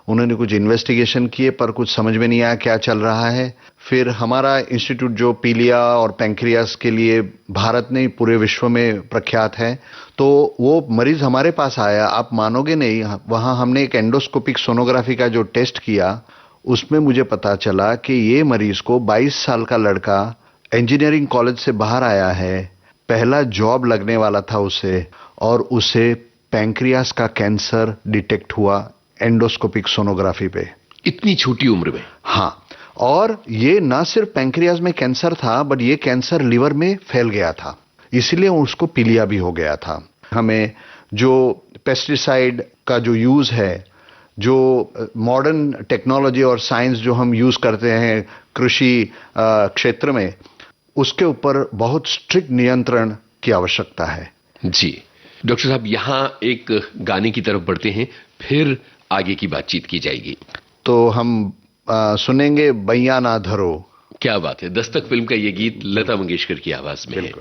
D: उन्होंने कुछ इन्वेस्टिगेशन किए पर कुछ समझ में नहीं आया क्या चल रहा है। फिर हमारा इंस्टीट्यूट जो पीलिया और पैंक्रियास के लिए भारत नहीं पूरे विश्व में प्रख्यात है, तो वो मरीज हमारे पास आया। आप मानोगे नहीं, वहां हमने एक एंडोस्कोपिक सोनोग्राफी का जो टेस्ट किया, उसमें मुझे पता चला कि ये मरीज को 22 साल का लड़का इंजीनियरिंग कॉलेज से बाहर आया है, पहला जॉब लगने वाला था उसे, और उसे पैंक्रियास का कैंसर डिटेक्ट हुआ एंडोस्कोपिक सोनोग्राफी पे।
C: इतनी छोटी उम्र में?
D: हाँ, और ये ना सिर्फ पैंक्रियास में कैंसर था, बट ये कैंसर लिवर में फैल गया था, इसलिए उसको पीलिया भी हो गया था। हमें जो पेस्टिसाइड का जो यूज है, जो मॉडर्न टेक्नोलॉजी और साइंस जो हम यूज करते हैं कृषि क्षेत्र में, उसके ऊपर बहुत स्ट्रिक्ट नियंत्रण की आवश्यकता है।
C: जी डॉक्टर साहब, यहां एक गाने की तरफ बढ़ते हैं, फिर आगे की बातचीत की जाएगी।
D: तो हम सुनेंगे बैया ना धरो।
C: क्या बात है, दस्तक फिल्म का ये गीत लता मंगेशकर की आवाज में है।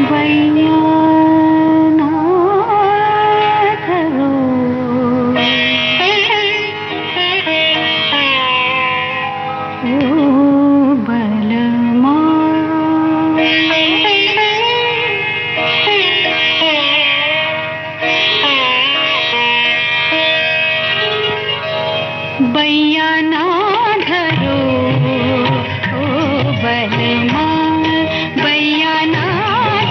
E: बैया ना धरो, ओ बलमा बैया ना धरो ओ बलमा, बैया ना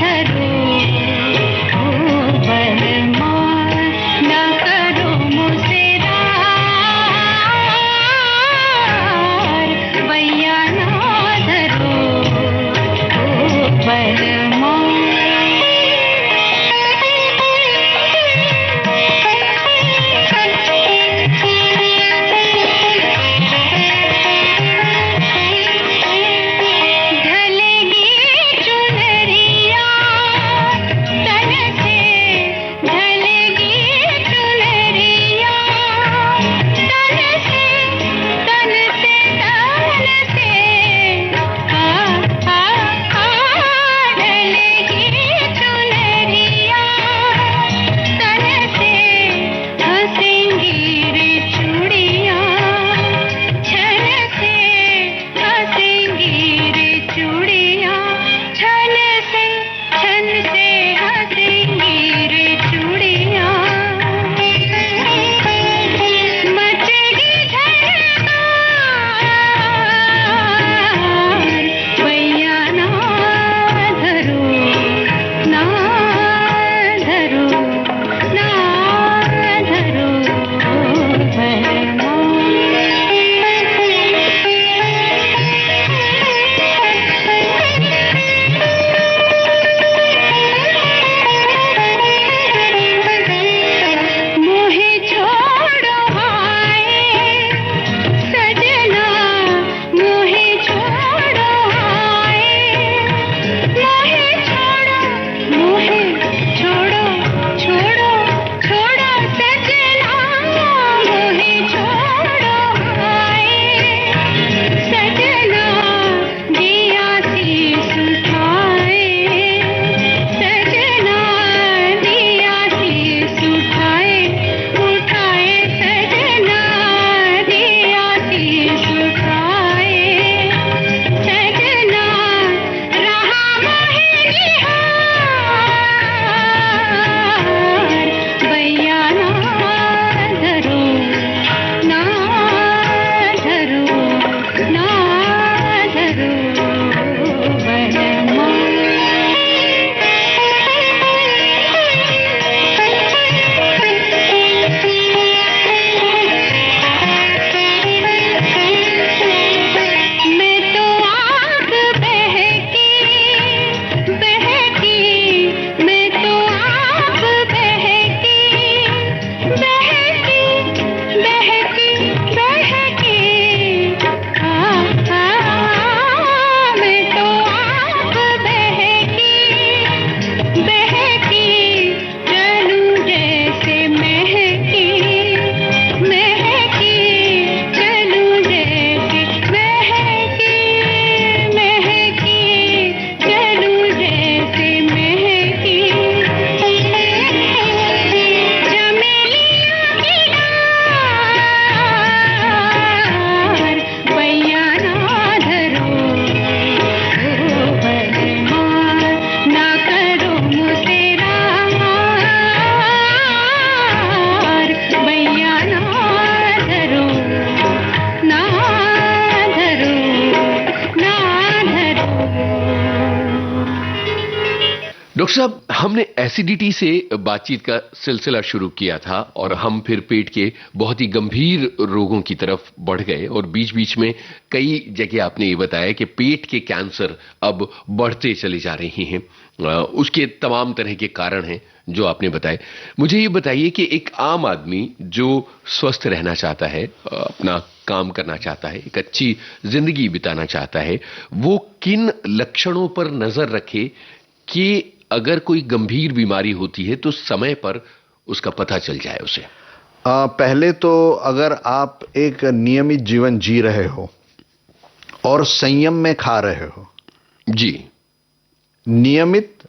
E: धरो ओ बलमा, ना करो मुझसे रार, बैया ना धरो ओ बलमा।
C: डॉक्टर साहब, हमने एसिडिटी से बातचीत का सिलसिला शुरू किया था और हम फिर पेट के बहुत ही गंभीर रोगों की तरफ बढ़ गए और बीच बीच में कई जगह आपने ये बताया कि पेट के कैंसर अब बढ़ते चले जा रहे हैं। उसके तमाम तरह के कारण हैं जो आपने बताए। मुझे ये बताइए कि एक आम आदमी जो स्वस्थ रहना चाहता है, अपना काम करना चाहता है, एक अच्छी जिंदगी बिताना चाहता है, वो किन लक्षणों पर नजर रखे कि अगर कोई गंभीर बीमारी होती है तो समय पर उसका पता चल जाए उसे?
D: पहले तो अगर आप एक नियमित जीवन जी रहे हो और संयम में खा रहे हो।
C: जी,
D: नियमित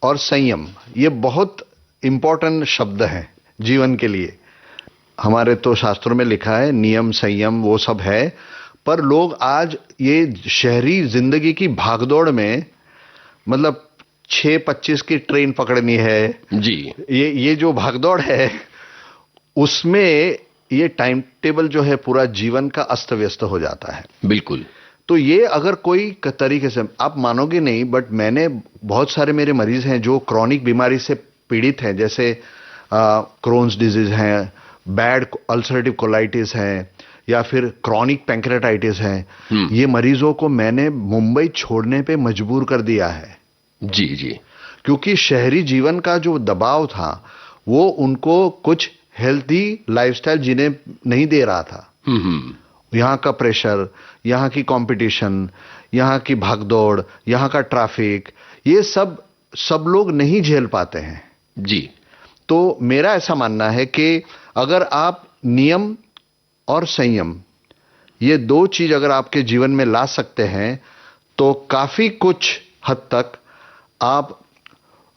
D: और संयम ये बहुत इंपॉर्टेंट शब्द हैं जीवन के लिए। हमारे तो शास्त्रों में लिखा है नियम संयम वो सब है, पर लोग आज ये शहरी जिंदगी की भागदौड़ में, मतलब 6:25 की ट्रेन पकड़नी है जी, ये जो भागदौड़ है उसमें ये टाइम टेबल जो है पूरा जीवन का अस्त व्यस्त हो जाता है।
C: बिल्कुल।
D: तो ये अगर कोई तरीके से, आप मानोगे नहीं, बट मैंने बहुत सारे मेरे मरीज हैं जो क्रॉनिक बीमारी से पीड़ित हैं, जैसे क्रोन्स डिजीज हैं, बैड अल्सरेटिव कोलाइटिस है, या फिर क्रॉनिक पैंक्रेटाइटिस है। ये मरीजों को मैंने मुंबई छोड़ने पे मजबूर कर दिया है।
C: जी जी।
D: क्योंकि शहरी जीवन का जो दबाव था वो उनको कुछ हेल्दी लाइफस्टाइल जीने नहीं दे रहा था। यहाँ का प्रेशर, यहाँ की कंपटीशन, यहाँ की भागदौड़, यहाँ का ट्रैफिक, ये सब लोग नहीं झेल पाते हैं।
C: जी।
D: तो मेरा ऐसा मानना है कि अगर आप नियम और संयम, ये दो चीज अगर आपके जीवन में ला सकते हैं तो काफी कुछ हद तक आप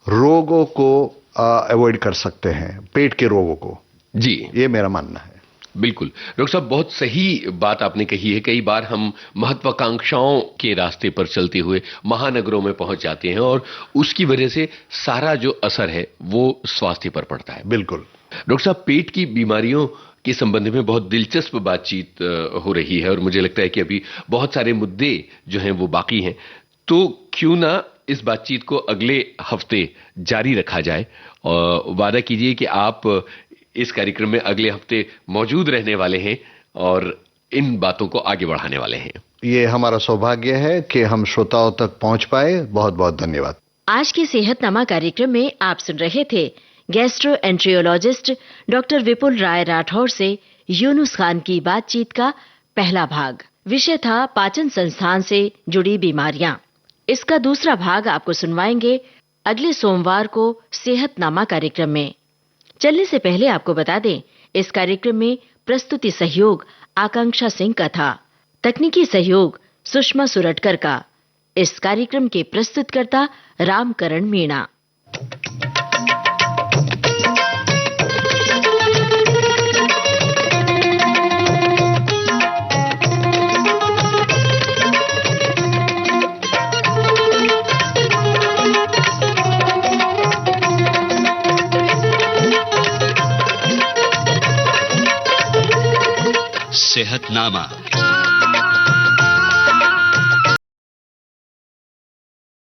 D: रोगों को अवॉइड कर सकते हैं, पेट के रोगों को।
C: जी,
D: ये मेरा मानना है।
C: बिल्कुल डॉक्टर साहब, बहुत सही बात आपने कही है। कई बार हम महत्वाकांक्षाओं के रास्ते पर चलते हुए महानगरों में पहुंच जाते हैं और उसकी वजह से सारा जो असर है वो स्वास्थ्य पर पड़ता है।
D: बिल्कुल
C: डॉक्टर साहब, पेट की बीमारियों के संबंध में बहुत दिलचस्प बातचीत हो रही है और मुझे लगता है कि अभी बहुत सारे मुद्दे जो हैं वो बाकी हैं। तो क्यों ना इस बातचीत को अगले हफ्ते जारी रखा जाए, और वादा कीजिए कि आप इस कार्यक्रम में अगले हफ्ते मौजूद रहने वाले हैं और इन बातों को आगे बढ़ाने वाले हैं।
D: ये हमारा सौभाग्य है कि हम श्रोताओं तक पहुंच पाए। बहुत बहुत धन्यवाद।
B: आज के सेहतनामा कार्यक्रम में आप सुन रहे थे गैस्ट्रोएंट्रियोलॉजिस्ट डॉक्टर विपुल राय राठौर से यूनुस खान की बातचीत का पहला भाग। विषय था पाचन संस्थान से जुड़ी बीमारियां। इसका दूसरा भाग आपको सुनवाएंगे अगले सोमवार को सेहतनामा कार्यक्रम में। चलने से पहले आपको बता दें, इस कार्यक्रम में प्रस्तुति सहयोग आकांक्षा सिंह का था, तकनीकी सहयोग सुषमा सुरटकर का। इस कार्यक्रम के प्रस्तुतकर्ता रामकरण मीणा।
F: सेहतनामा।